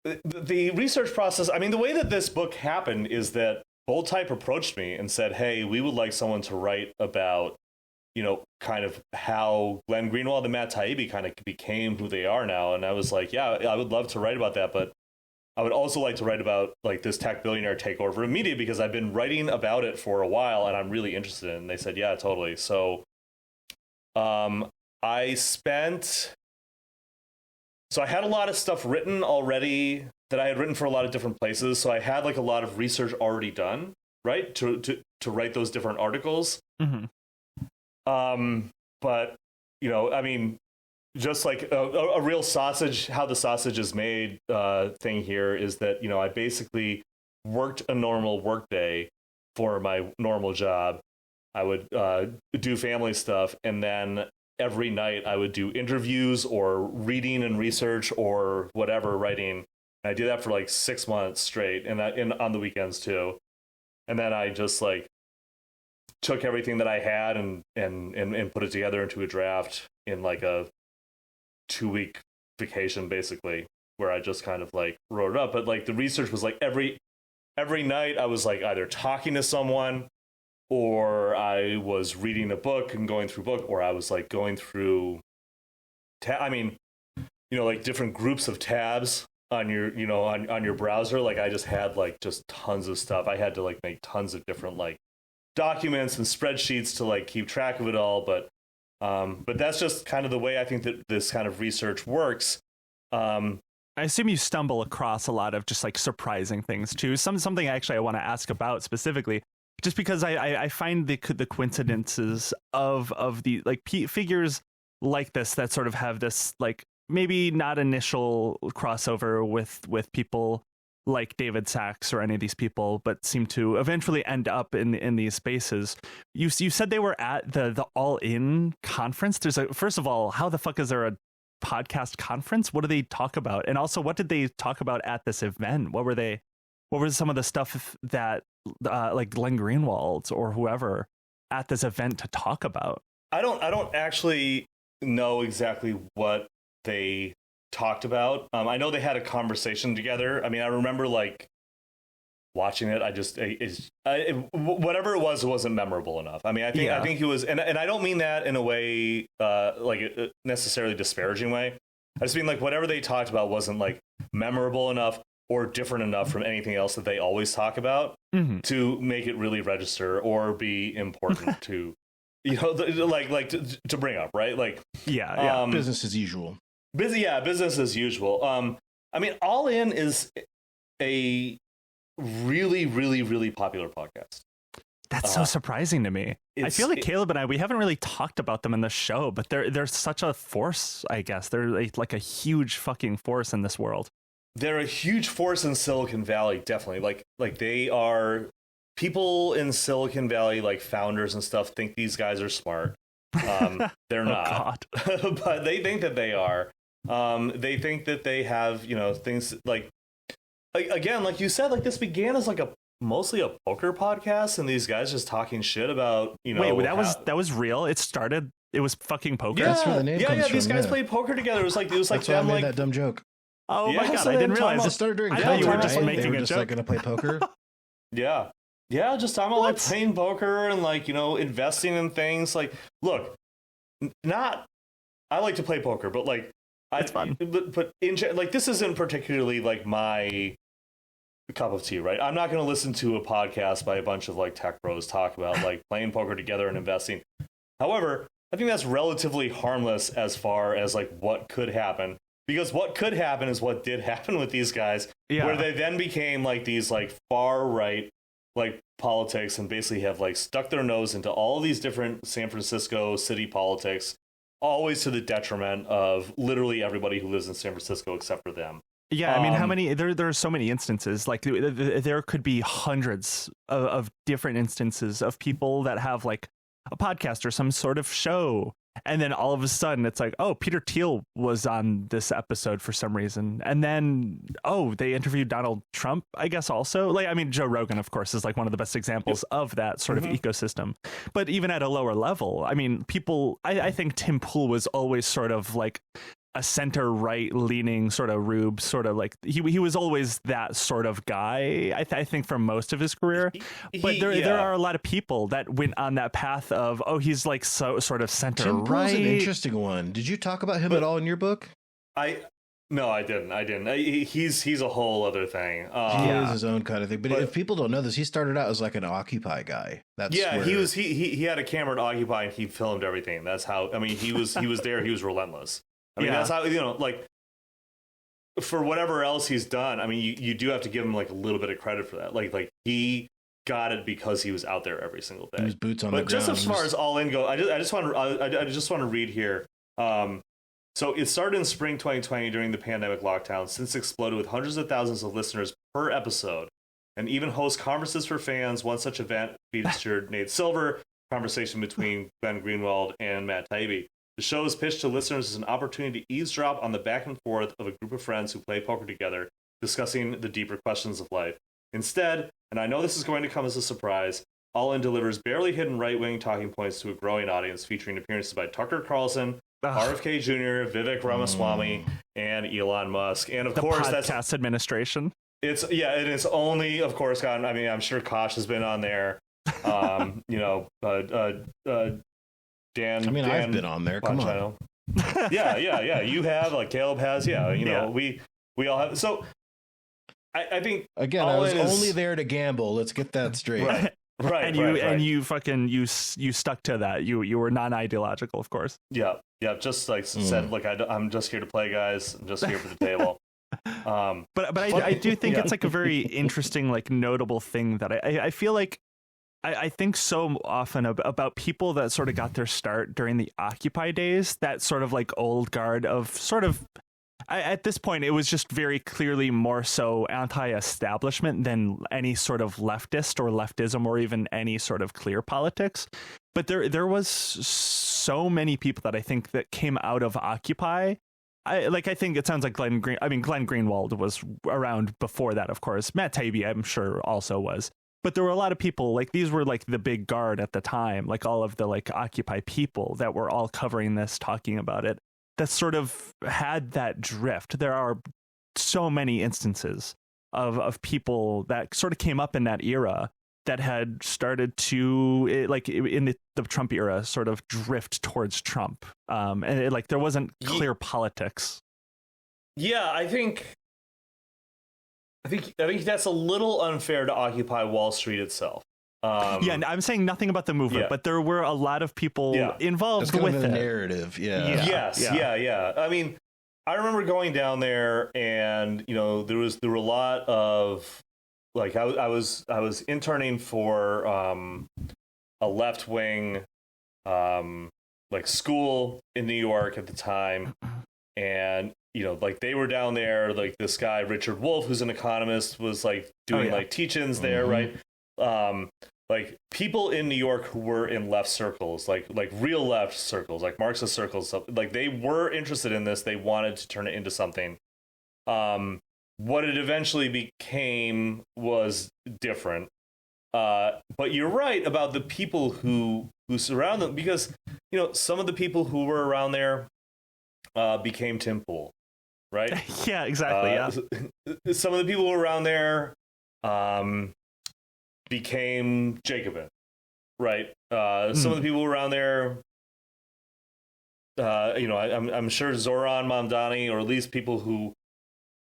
The research process. I mean, the way that this book happened is that Bold Type approached me and said, "Hey, we would like someone to write about, kind of how Glenn Greenwald and Matt Taibbi kind of became who they are now." And I was like, "Yeah, I would love to write about that, but I would also like to write about like this tech billionaire takeover of media because I've been writing about it for a while and I'm really interested in it." And they said, "Yeah, totally." So, I had a lot of stuff written already that I had written for a lot of different places. So I had like a lot of research already done, right, to write those different articles. Mm-hmm. But I mean, just like a real sausage, how the sausage is made thing here is that, I basically worked a normal work day for my normal job. I would do family stuff. And then every night I would do interviews or reading and research or whatever, writing. And I did that for like 6 months straight and on the weekends too. And then I just like took everything that I had and put it together into a draft in like a 2-week vacation, basically, where I just kind of like wrote it up. But like the research was like every night I was like either talking to someone or I was reading a book and going through book, or I was like going through like different groups of tabs on your on your browser. Like I just had like just tons of stuff. I had to like make tons of different like documents and spreadsheets to like keep track of it all, but that's just kind of the way I think that this kind of research works. I assume you stumble across a lot of just like surprising things too. Something actually I want to ask about specifically, just because I find the coincidences of the like figures like this that sort of have this like maybe not initial crossover with people like David Sachs or any of these people, but seem to eventually end up in these spaces. You said they were at the All In conference. First of all, how the fuck is there a podcast conference? What do they talk about? And also, what did they talk about at this event? What was some of the stuff that like Glenn Greenwald or whoever at this event to talk about? I don't actually know exactly what they talked about. I know they had a conversation together. I mean, I remember like watching it. Whatever it wasn't memorable enough. I mean, I think he was, and I don't mean that in a way like a necessarily disparaging way. I just mean like whatever they talked about wasn't like memorable enough or different enough from anything else that they always talk about to make it really register or be important to, to bring up, right? Like, business as usual. Business as usual. I mean, All In is a really, really, really popular podcast. That's so surprising to me. I feel like Caleb and we haven't really talked about them in the show, but they're such a force, I guess. They're like a huge fucking force in this world. They're a huge force in Silicon Valley, definitely. Like they are, people in Silicon Valley, like founders and stuff, think these guys are smart. They're not, but they think that they are. They think that they have, things like again, like you said, like this began as like mostly a poker podcast, and these guys just talking shit about, Wait, that was real? It was fucking poker? Yeah, that's where the name comes from. These guys played poker together. It was like that's why I made that dumb joke. Oh my god, I didn't realize it started during. I thought you were just making they were a just joke. like gonna play poker. Yeah, just talking about like playing poker and like investing in things. Like, look, I like to play poker, but like it's fun. But like this isn't particularly like my cup of tea, right? I'm not going to listen to a podcast by a bunch of like tech bros talk about like playing poker together and investing. However, I think that's relatively harmless as far as like what could happen, because what could happen is what did happen with these guys, where they then became like these like far right like politics and basically have like stuck their nose into all these different San Francisco city politics, always to the detriment of literally everybody who lives in San Francisco except for them. Yeah, I mean, how many? There are so many instances. Like there could be hundreds of different instances of people that have like a podcast or some sort of show And then all of a sudden it's like, oh, Peter Thiel was on this episode for some reason. And then, oh, they interviewed Donald Trump, I guess also. Like, I mean, Joe Rogan, of course, is like one of the best examples of that sort of ecosystem. But even at a lower level, I mean, people, I think Tim Pool was always sort of like a center right leaning sort of rube, sort of like he was always that sort of guy. I think for most of his career, but there are a lot of people that went on that path of, oh, he's like so sort of center Tim right. Pool's an interesting one. Did you talk about him at all in your book? No, I didn't. He's a whole other thing. He is his own kind of thing. But if people don't know this, he started out as like an Occupy guy. He had a camera at Occupy and he filmed everything. That's how. I mean, he was there. He was relentless. I mean, that's how, like, for whatever else he's done, I mean, you do have to give him like a little bit of credit for that. Like he got it because he was out there every single day. He was boots on the ground. But just as far as All In go, I just want to read here. So it started in spring 2020 during the pandemic lockdown. Since exploded with hundreds of thousands of listeners per episode, and even hosts conferences for fans. One such event featured Nate Silver, conversation between Glenn Greenwald and Matt Taibbi. The show is pitched to listeners as an opportunity to eavesdrop on the back and forth of a group of friends who play poker together, discussing the deeper questions of life. Instead, and I know this is going to come as a surprise, All In delivers barely hidden right-wing talking points to a growing audience, featuring appearances by Tucker Carlson, RFK Jr., Vivek Ramaswamy, and Elon Musk. And of course, that's podcast administration. It's only, of course, gotten. I mean, I'm sure Kosh has been on there. Dan. I mean, I've been on there. Come on. Yeah. You have, like, Caleb has. We all have. So I think again, I was only there to gamble. Let's get that straight. Right. And you fucking you stuck to that. You were non-ideological, of course. Yeah. Just like said, like, I'm just here to play, guys. I'm just here for the table. But I do think it's like a very interesting, like, notable thing that I feel like I think so often about people that sort of got their start during the Occupy days, that sort of like old guard of sort of, at this point, it was just very clearly more so anti-establishment than any sort of leftist or leftism or even any sort of clear politics. But there was so many people that I think that came out of Occupy. I think it sounds like Glenn Greenwald was around before that, of course. Matt Taibbi, I'm sure, also was. But there were a lot of people, like, these were like the big guard at the time, like all of the like Occupy people that were all covering this, talking about it, that sort of had that drift. There are so many instances of people that sort of came up in that era that had started to, like in the Trump era, sort of drift towards Trump. And like there wasn't clear politics. Yeah, I think that's a little unfair to Occupy Wall Street itself. And I'm saying nothing about the movement, but there were a lot of people involved with the it. narrative. Yeah. I mean, I remember going down there, and there were a lot of, like, I was interning for a left wing like school in New York at the time, and like they were down there, like this guy Richard Wolff, who's an economist, was like doing like teach-ins there, right? Like people in New York who were in left circles, like real left circles, like Marxist circles, like they were interested in this. They wanted to turn it into something. What it eventually became was different. But you're right about the people who surround them, because some of the people who were around there became Tim Pool. Right? Yeah, exactly. Some of the people who were around there became Jacobin, right? Some of the people around there, I'm sure Zoran Mamdani, or at least people who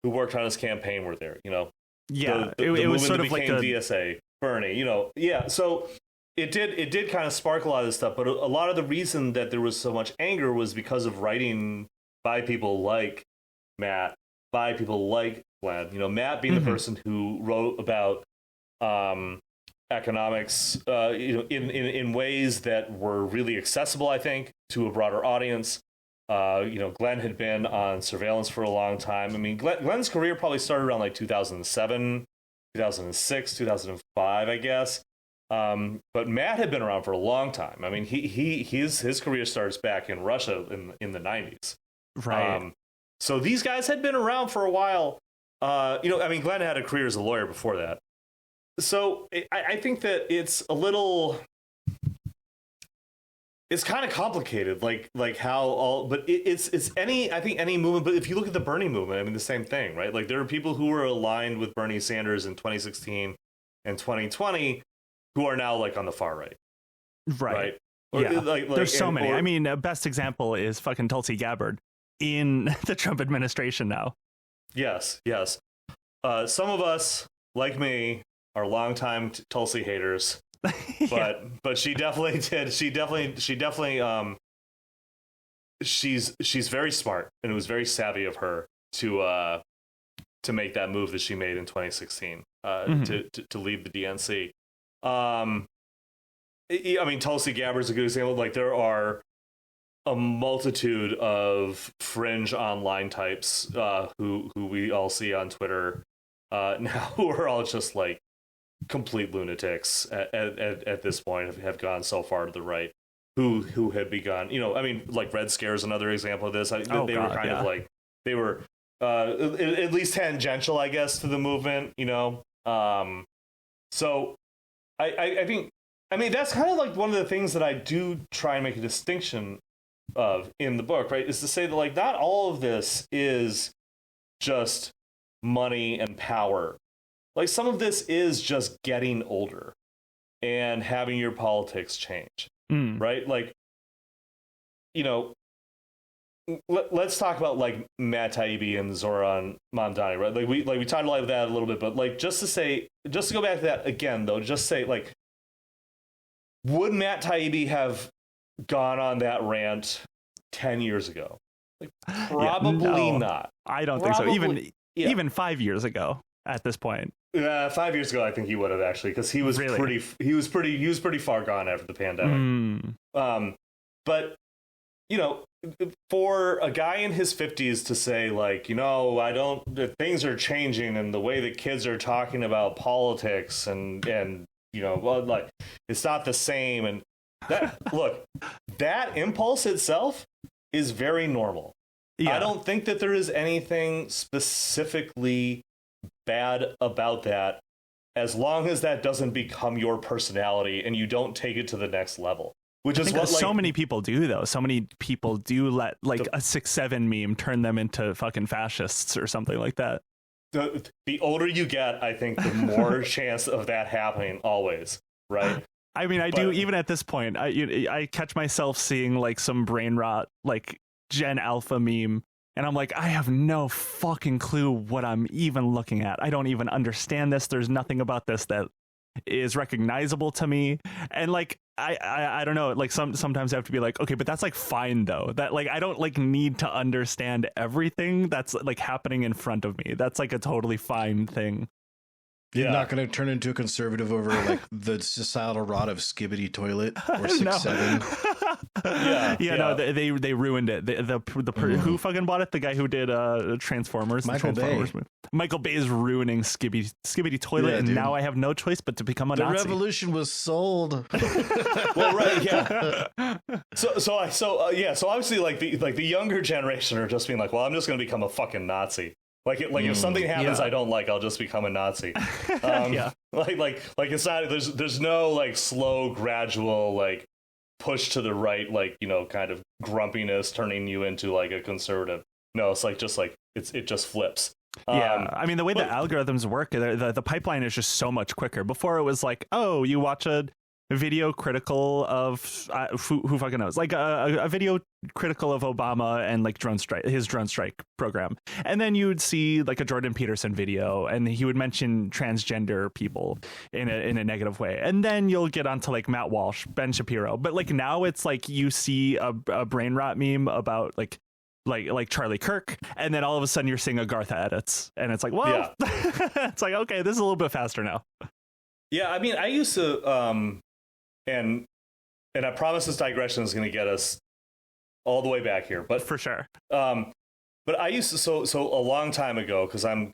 worked on his campaign, were there. Yeah, the it was sort of like a DSA, Bernie. So it did kind of spark a lot of this stuff. But a lot of the reason that there was so much anger was because of writing by people like Matt, by people like Glenn. Matt being the person who wrote about economics in ways that were really accessible, I think, to a broader audience. Glenn had been on surveillance for a long time. I mean, Glenn's career probably started around like 2007, 2006, 2005, I guess. But Matt had been around for a long time. I mean, his career starts back in Russia in the 90s. Right. So these guys had been around for a while. I mean, Glenn had a career as a lawyer before that. So I think that it's kind of complicated, like how but it's any movement. But if you look at the Bernie movement, I mean, the same thing, right? Like there are people who were aligned with Bernie Sanders in 2016 and 2020 who are now like on the far right. Right. Or, yeah. There's so many. Or, I mean, best example is fucking Tulsi Gabbard in the Trump administration now. Yes. Some of us, like me, are longtime Tulsi haters. But she definitely did. She definitely she's very smart, and it was very savvy of her to make that move that she made in 2016 to leave the DNC. I mean, Tulsi Gabbard's a good example. Like there are a multitude of fringe online types who we all see on Twitter now who are all just like complete lunatics at this point, have gone so far to the right, who had begun, I mean, like Red Scare is another example of this. They were kind of like, they were at least tangential, I guess, to the movement, so I think, I mean, that's kind of like one of the things that I do try and make a distinction of in the book, right, is to say that like not all of this is just money and power. Like some of this is just getting older and having your politics change, right? Like, let's talk about like Matt Taibbi and Zoran Mamdani, right? Like we talked about that a little bit, but like just to go back to that again, though, just say like, would Matt Taibbi have gone on that rant 10 years ago? Like, probably not. I don't think so. Even 5 years ago at this point. 5 years ago, I think he would have actually, because he was pretty far gone after the pandemic. But for a guy in his 50s to say like, things are changing and the way that kids are talking about politics and like it's not the same, and that look, that impulse itself is very normal. I don't think that there is anything specifically bad about that, as long as that doesn't become your personality and you don't take it to the next level, which is what so many people do, though. So many people do let like a 6-7 meme turn them into fucking fascists or something like that. The older you get, I think the more chance of that happening always, right? I mean, I do, even at this point, I catch myself seeing like some brain rot like Gen Alpha meme, and I'm like, I have no fucking clue what I'm even looking at. I don't even understand this. There's nothing about this that is recognizable to me. And like, I don't know, like sometimes I have to be like, okay, but that's like fine though. That like, I don't like need to understand everything that's like happening in front of me. That's like a totally fine thing. You're not going to turn into a conservative over like the societal rot of Skibbity Toilet or 6-7. No, they ruined it. Who fucking bought it? The guy who did Transformers. Michael Bay. Michael Bay is ruining Skibbity Toilet, and now I have no choice but to become a Nazi. The revolution was sold. Well, right, yeah. So obviously, like the younger generation are just being like, well, I'm just going to become a fucking Nazi. Like if something happens I don't like, I'll just become a Nazi. Like it's not, there's no like slow, gradual like push to the right, like kind of grumpiness turning you into like a conservative. No, it's like it just flips. I mean, the way the algorithms work, the pipeline is just so much quicker. Before it was like, oh, you watch a video critical of who fucking knows, like a video critical of Obama and like his drone strike program, and then you would see like a Jordan Peterson video and he would mention transgender people in a negative way, and then you'll get onto like Matt Walsh, Ben Shapiro. But like now it's like you see a brain rot meme about like Charlie Kirk, and then all of a sudden you're seeing a Garth Edits, and it's like, well, it's like, okay, this is a little bit faster now. Yeah, I mean, I used to and I promise this digression is going to get us all the way back here, but for sure. But I used to so a long time ago, because I'm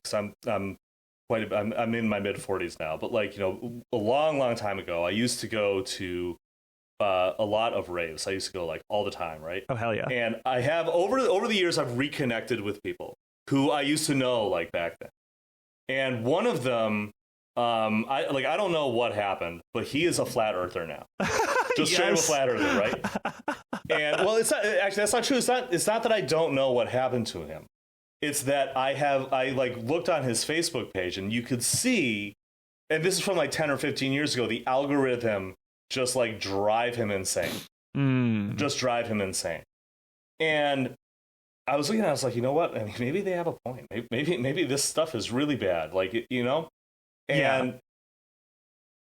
I'm in my mid 40s now, but like, a long time ago, I used to go to a lot of raves. I used to go like all the time, right? Oh hell yeah! And I have over the years, I've reconnected with people who I used to know like back then. And one of them, I don't know what happened, but he is a flat earther now. Just straight up a flat earther, right? And well, it's not actually, that's not true. It's not that I don't know what happened to him. It's that I looked on his Facebook page, and you could see, and this is from like 10 or 15 years ago, the algorithm just like drive him insane. Just drive him insane. And I was looking at it, I was like, you know what? I mean, maybe they have a point. Maybe this stuff is really bad. Like, And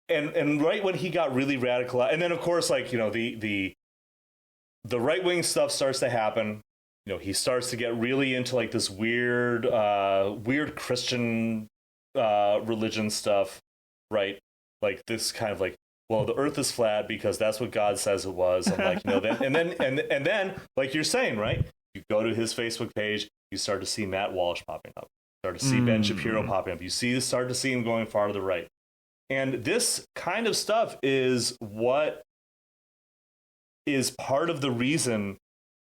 and right when he got really radical, and then of course, like, the right-wing stuff starts to happen. He starts to get really into like this weird Christian religion stuff, right? Like this kind of like, well, the earth is flat because that's what God says it was. And like, then like you're saying, right? You go to his Facebook page, you start to see Matt Walsh popping up, start to see Ben Shapiro popping up. Start to see him going far to the right. And this kind of stuff is what is part of the reason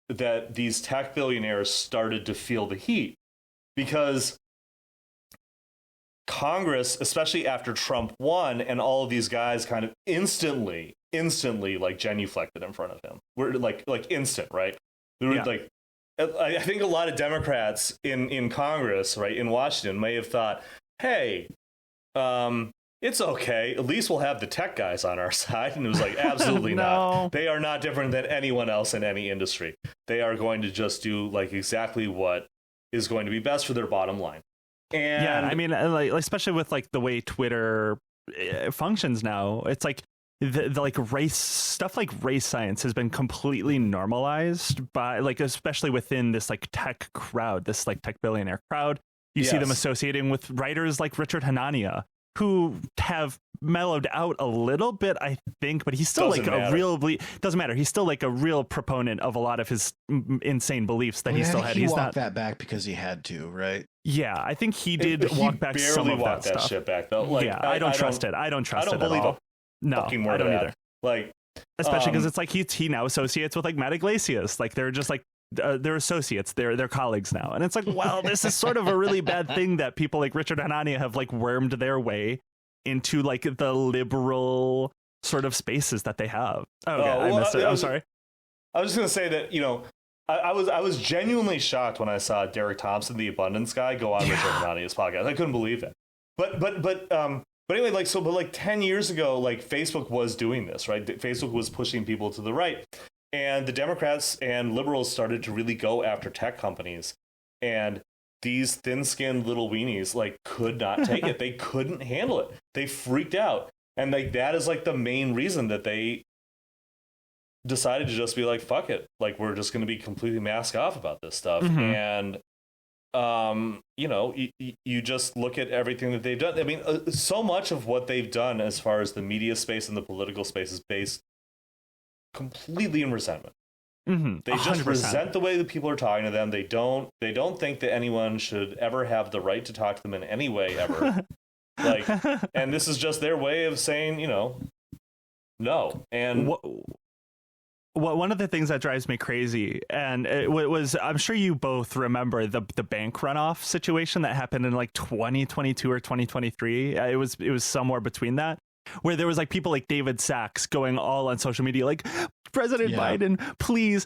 that these tech billionaires started to feel the heat, because Congress, especially after Trump won, and all of these guys kind of instantly like genuflected in front of him. We're like instant, right? Like, I think a lot of Democrats in Congress, right, in Washington, may have thought, hey, it's okay. At least we'll have the tech guys on our side. And it was like, absolutely not. They are not different than anyone else in any industry. They are going to just do like exactly what is going to be best for their bottom line. And yeah, I mean, like, especially with like the way Twitter functions now, it's like the like race stuff, like race science has been completely normalized by like, especially within this like tech crowd, this like tech billionaire crowd. You see them associating with writers like Richard Hanania, who have mellowed out a little bit, I think, but he's still doesn't matter. He's still like a real proponent of a lot of his insane beliefs that he still had. He's walked that back because he had to, right? Yeah, I think he did walk back some of that stuff. Shit back though. Like, yeah, I don't trust it. I don't believe at all. No, fucking word I don't either. Like, especially because it's like he now associates with like Matt Iglesias. Like they're just like they're associates, they're colleagues now, and it's like, well, this is sort of a really bad thing that people like Richard Hanania have like wormed their way into like the liberal sort of spaces that they have. I missed it. I'm sorry. I was just gonna say that I was genuinely shocked when I saw Derek Thompson, the abundance guy, go on Richard Hanania's podcast. I couldn't believe it. But anyway, like 10 years ago, like Facebook was doing this, right? Facebook was pushing people to the right. And the Democrats and liberals started to really go after tech companies. And these thin-skinned little weenies like could not take it. They couldn't handle it. They freaked out. And like that is like the main reason that they decided to just be like, fuck it. Like, we're just going to be completely mask off about this stuff. And you just look at everything that they've done. I mean, so much of what they've done as far as the media space and the political space is based completely in resentment. They just 100%. Resent the way that people are talking to them. They don't think that anyone should ever have the right to talk to them in any way ever. Like, and this is just their way of saying, no. And one of the things that drives me crazy, and it was, I'm sure you both remember the bank runoff situation that happened in like 2022 or 2023. It was somewhere between that, where there was like people like David Sachs going all on social media like, President Biden, please,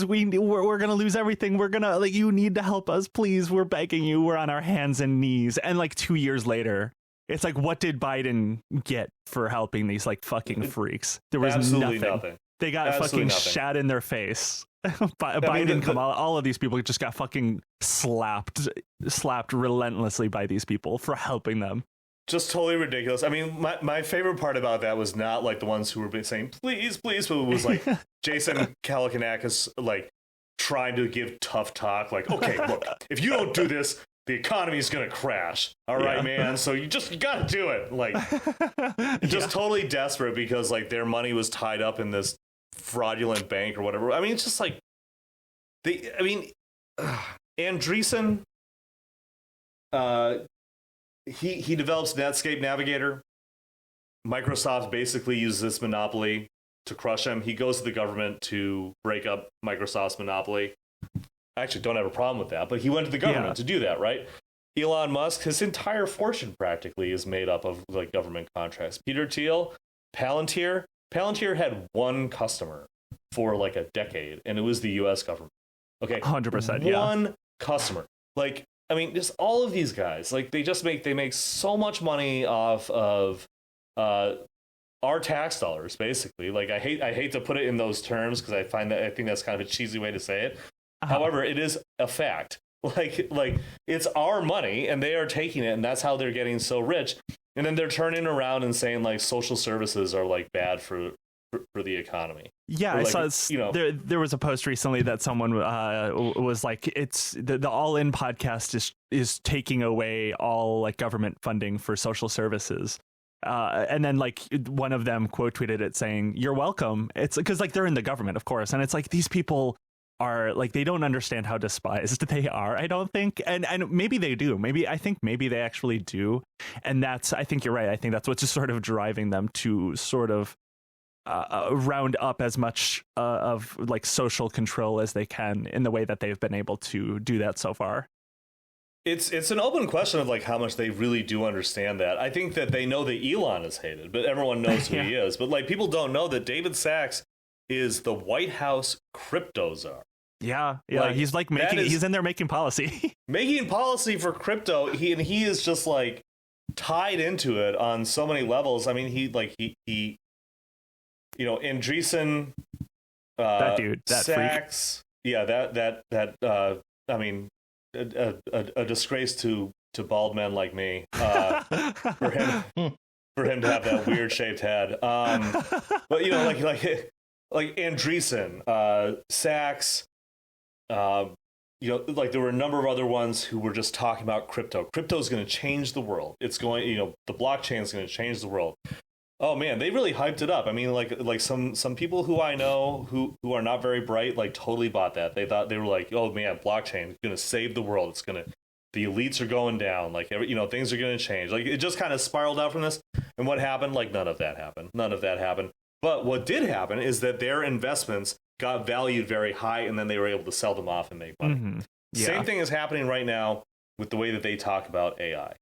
we're gonna lose everything. We're gonna, like, you need to help us, please. We're begging you. We're on our hands and knees. And like 2 years later, it's like, what did Biden get for helping these like fucking freaks? There was nothing. They got fucking shat in their face. Biden, Kamala, all of these people just got fucking slapped relentlessly by these people for helping them. Just totally ridiculous. I mean, my favorite part about that was not like the ones who were saying, please, please, but it was like Jason Kaliakis, like trying to give tough talk. Like, okay, look, if you don't do this, the economy is going to crash. All right, man. So you got to do it. Like, just totally desperate because like their money was tied up in this fraudulent bank or whatever. I mean, it's just like Andreessen, he develops Netscape Navigator. Microsoft basically uses this monopoly to crush him. He goes to the government to break up Microsoft's monopoly. I actually don't have a problem with that, but he went to the government to do that, right? Elon Musk, his entire fortune practically is made up of like government contracts. Peter Thiel, Palantir had one customer for like a decade, and it was the U.S. government. Okay, 100%. One customer. Like, I mean, just all of these guys, like they make so much money off of our tax dollars, basically. Like, I hate to put it in those terms because I think that's kind of a cheesy way to say it. However, it is a fact. Like it's our money, and they are taking it, and that's how they're getting so rich. And then they're turning around and saying like social services are like bad for the economy. Yeah, like, I saw there was a post recently that someone was like, it's the All In podcast is taking away all like government funding for social services. And then like one of them quote tweeted it saying, "You're welcome." It's because like they're in the government, of course, and it's like these people are like, they don't understand how despised they are, I don't think, and maybe they do, maybe they actually do, and I think you're right. I think that's what's just sort of driving them to sort of round up as much of like social control as they can in the way that they've been able to do that so far. It's an open question of like how much they really do understand that. I think that they know that Elon is hated, but everyone knows who he is. But like people don't know that David Sachs is the White House crypto czar. Yeah. Like, he's like he's in there making policy. Making policy for crypto. He is just like tied into it on so many levels. I mean, he Andreessen, that dude, that Sachs, freak. Yeah, I mean, a disgrace to bald men like me, for him to have that weird shaped head. But like Andreessen, Sachs, like there were a number of other ones who were just talking about crypto. Crypto is going to change the world. It's going, the blockchain is going to change the world. Oh man, they really hyped it up. I mean, like some people who I know who are not very bright, like totally bought that. They thought, they were like, oh man, blockchain is going to save the world. The elites are going down. Like, things are going to change. Like, it just kind of spiraled out from this. And what happened? Like, none of that happened. But what did happen is that their investments got valued very high, and then they were able to sell them off and make money. Mm-hmm. Yeah. Same thing is happening right now with the way that they talk about AI.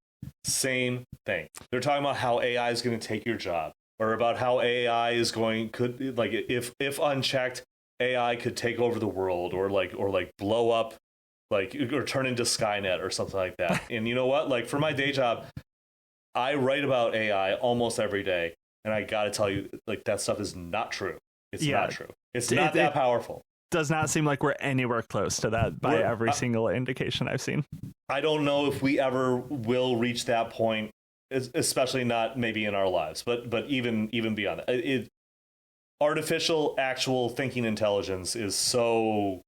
Same thing. They're talking about how AI is going to take your job, or about how AI if unchecked, AI could take over the world, or blow up, or turn into Skynet or something like that. And you know what? Like, for my day job, I write about AI almost every day, and I got to tell you, like, that stuff is not true. It's not true. It's not that powerful. Does not seem like we're anywhere close to that by every single indication I've seen. I don't know if we ever will reach that point, especially not maybe in our lives, but even beyond that. Artificial actual thinking intelligence is so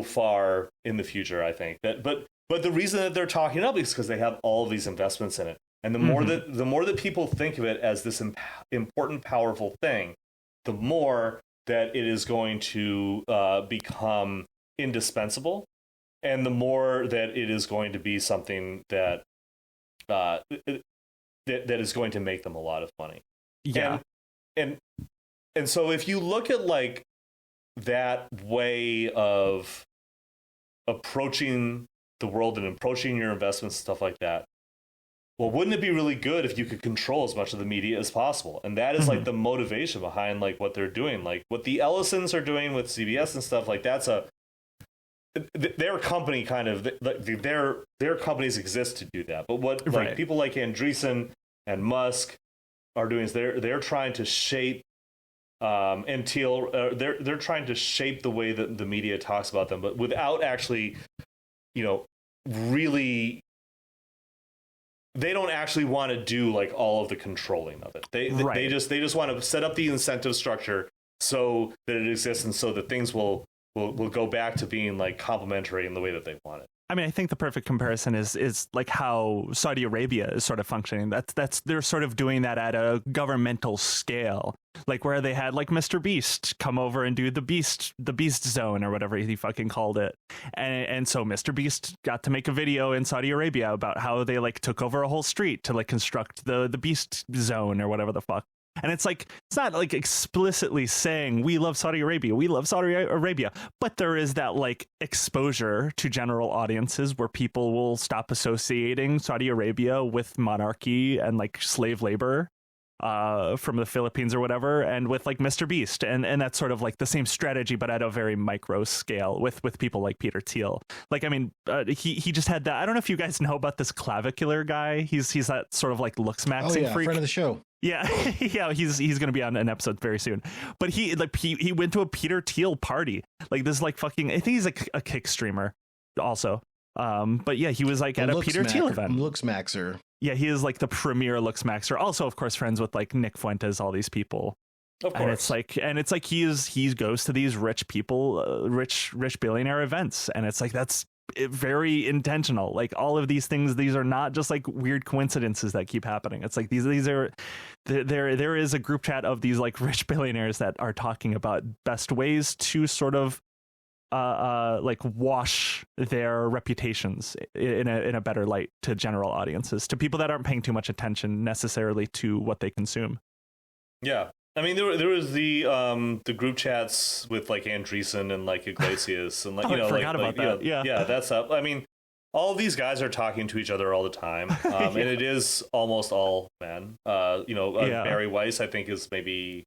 far in the future, I think. But the reason that they're talking up is because they have all of these investments in it. And the more that people think of it as this important, powerful thing, the more that it is going to become indispensable, and the more that it is going to be something that that is going to make them a lot of money. Yeah. And so if you look at like that way of approaching the world and approaching your investments and stuff like that, well, wouldn't it be really good if you could control as much of the media as possible? And that is like the motivation behind like what they're doing, like what the Ellisons are doing with CBS and stuff. Like, that's their company kind of, their companies exist to do that. But what like people like Andreessen and Musk are doing is they're trying to shape and Thiel, they're trying to shape the way that the media talks about them, but without actually, really. They don't actually want to do like all of the controlling of it. They just want to set up the incentive structure so that it exists, and so that things will go back to being like complementary in the way that they want it. I mean, I think the perfect comparison is like how Saudi Arabia is sort of functioning. That's they're sort of doing that at a governmental scale, like where they had like Mr. Beast come over and do the Beast Zone or whatever he fucking called it, and so Mr. Beast got to make a video in Saudi Arabia about how they like took over a whole street to like construct the Beast Zone or whatever the fuck. And it's like, it's not like explicitly saying we love Saudi Arabia, but there is that like exposure to general audiences where people will stop associating Saudi Arabia with monarchy and like slave labor from the Philippines or whatever, and with like Mr. Beast, and that's sort of like the same strategy but at a very micro scale with people like Peter Thiel. Like, I mean, he just had that. I don't know if you guys know about this clavicular guy. He's that sort of like looks maxing freak. Friend of the show. Yeah, yeah, he's going to be on an episode very soon. But he went to a Peter Thiel party. Like this, like fucking. I think he's like a kick streamer, also. But yeah, he was like at a Peter Thiel event. Looks maxer. Yeah, he is like the premier looks maxer. Also, of course, friends with like Nick Fuentes, all these people. Of course. And it's like he goes to these rich people, rich billionaire events, and it's like that's very intentional. Like all of these things, these are not just like weird coincidences that keep happening. It's like these are there is a group chat of these like rich billionaires that are talking about best ways to sort of like wash their reputations in a better light to general audiences, to people that aren't paying too much attention necessarily to what they consume. Yeah. I mean, there was the group chats with like Andreessen and like Iglesias and like, I forgot about that. Yeah, that's up. I mean, all of these guys are talking to each other all the time, and it is almost all men. Barry Weiss, I think, is maybe,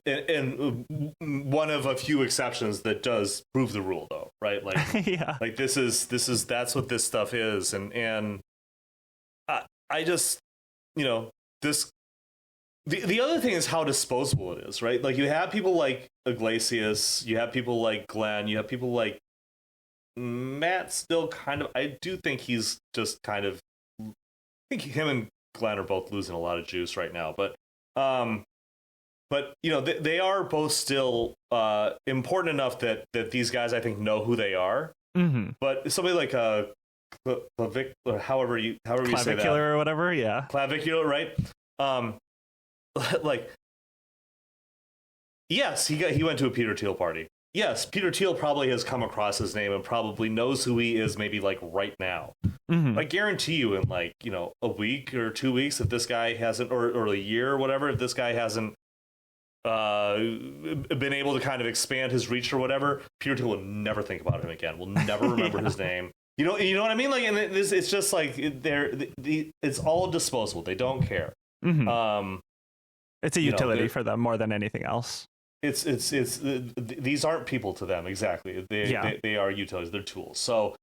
and one of a few exceptions that does prove the rule, though, right? Like, like this is that's what this stuff is, and I just, this. The other thing is how disposable it is, right? Like you have people like Iglesias, you have people like Glenn, you have people like Matt. Still, kind of, I do think he's just kind of. I think him and Glenn are both losing a lot of juice right now, but they are both still important enough that these guys, I think, know who they are. Mm-hmm. But somebody like or however you say that, clavicular or whatever, clavicular, right? Like, yes, he went to a Peter Thiel party. Yes, Peter Thiel probably has come across his name and probably knows who he is maybe like right now. Mm-hmm. I guarantee you in like, a week or 2 weeks, if this guy hasn't, or a year or whatever, if this guy hasn't been able to kind of expand his reach or whatever, Peter Thiel will never think about him again. We'll never remember his name. You know what I mean? Like, and it's just like it's all disposable. They don't care. Mm-hmm. It's a utility for them more than anything else. It's these aren't people to them, exactly. They are utilities. They're tools. So,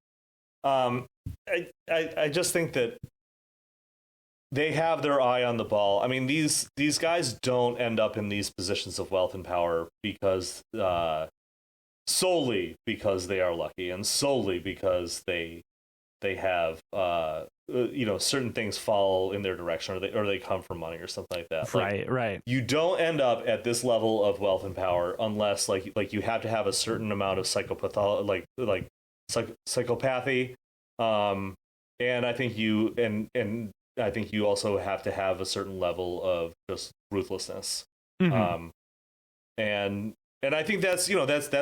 I just think that they have their eye on the ball. I mean, these guys don't end up in these positions of wealth and power because solely because they are lucky and solely because they have certain things fall in their direction or they come from money or something like that. Right. You don't end up at this level of wealth and power unless like you have to have a certain amount of psychopathy, and I think you also have to have a certain level of just ruthlessness. Mm-hmm. And I think that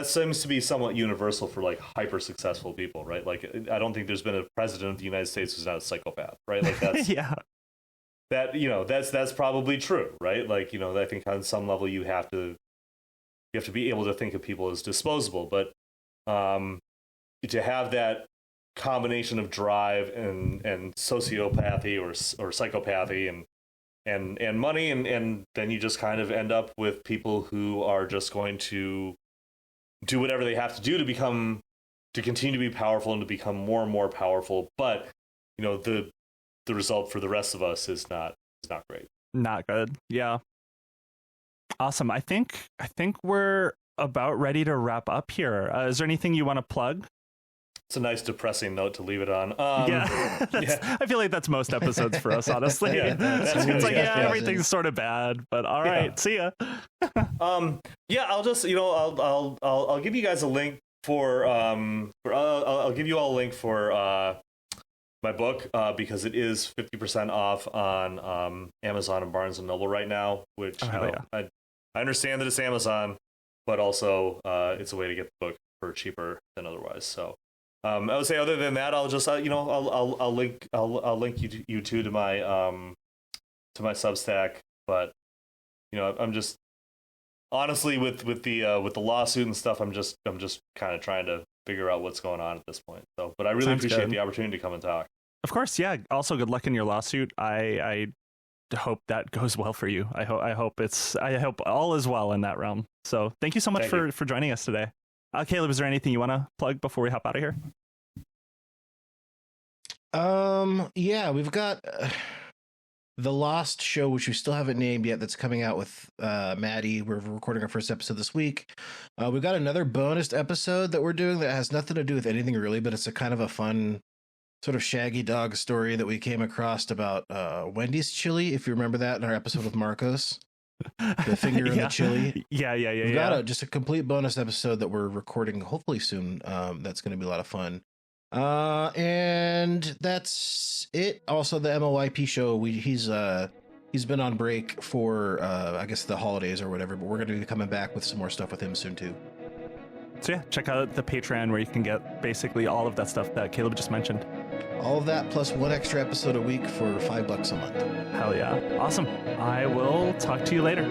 seems to be somewhat universal for like hyper successful people, right? Like I don't think there's been a president of the United States who's not a psychopath, right? Like that's that's probably true, right? Like I think on some level you have to be able to think of people as disposable, but to have that combination of drive and sociopathy or psychopathy and money, and then you just kind of end up with people who are just going to do whatever they have to do to continue to be powerful and to become more and more powerful. But the result for the rest of us is not great. Not good. Yeah. Awesome. I think we're about ready to wrap up here. Is there anything you want to plug? It's a nice depressing note to leave it on. I feel like that's most episodes for us, honestly. It's like, everything's sort of bad, but all right, see ya. I'll just, I'll give you guys a link I'll give you all a link for my book because it is 50% off on Amazon and Barnes and Noble right now. Which I understand that it's Amazon, but also it's a way to get the book for cheaper than otherwise. So I would say, other than that, I'll just I'll link you to my Substack. But I'm just honestly with the lawsuit and stuff, I'm just kind of trying to figure out what's going on at this point. So, but I really appreciate the opportunity to come and talk. Of course, yeah. Also, good luck in your lawsuit. I hope that goes well for you. I hope all is well in that realm. So, thank you so much for joining us today. Caleb, is there anything you want to plug before we hop out of here? Yeah, we've got the Lost show, which we still haven't named yet, that's coming out with Maddie. We're recording our first episode this week. We've got another bonus episode that we're doing that has nothing to do with anything really, but it's a kind of a fun sort of Shaggy Dog story that we came across about Wendy's chili, if you remember that in our episode with Marcos. The finger in the chili. Yeah. We've got just a complete bonus episode that we're recording hopefully soon. That's going to be a lot of fun. And that's it. Also, the MLYP show, he's been on break for I guess the holidays or whatever, but we're going to be coming back with some more stuff with him soon too. So yeah, check out the Patreon where you can get basically all of that stuff that Caleb just mentioned. All of that plus one extra episode a week for $5 a month. Hell yeah. Awesome. I will talk to you later.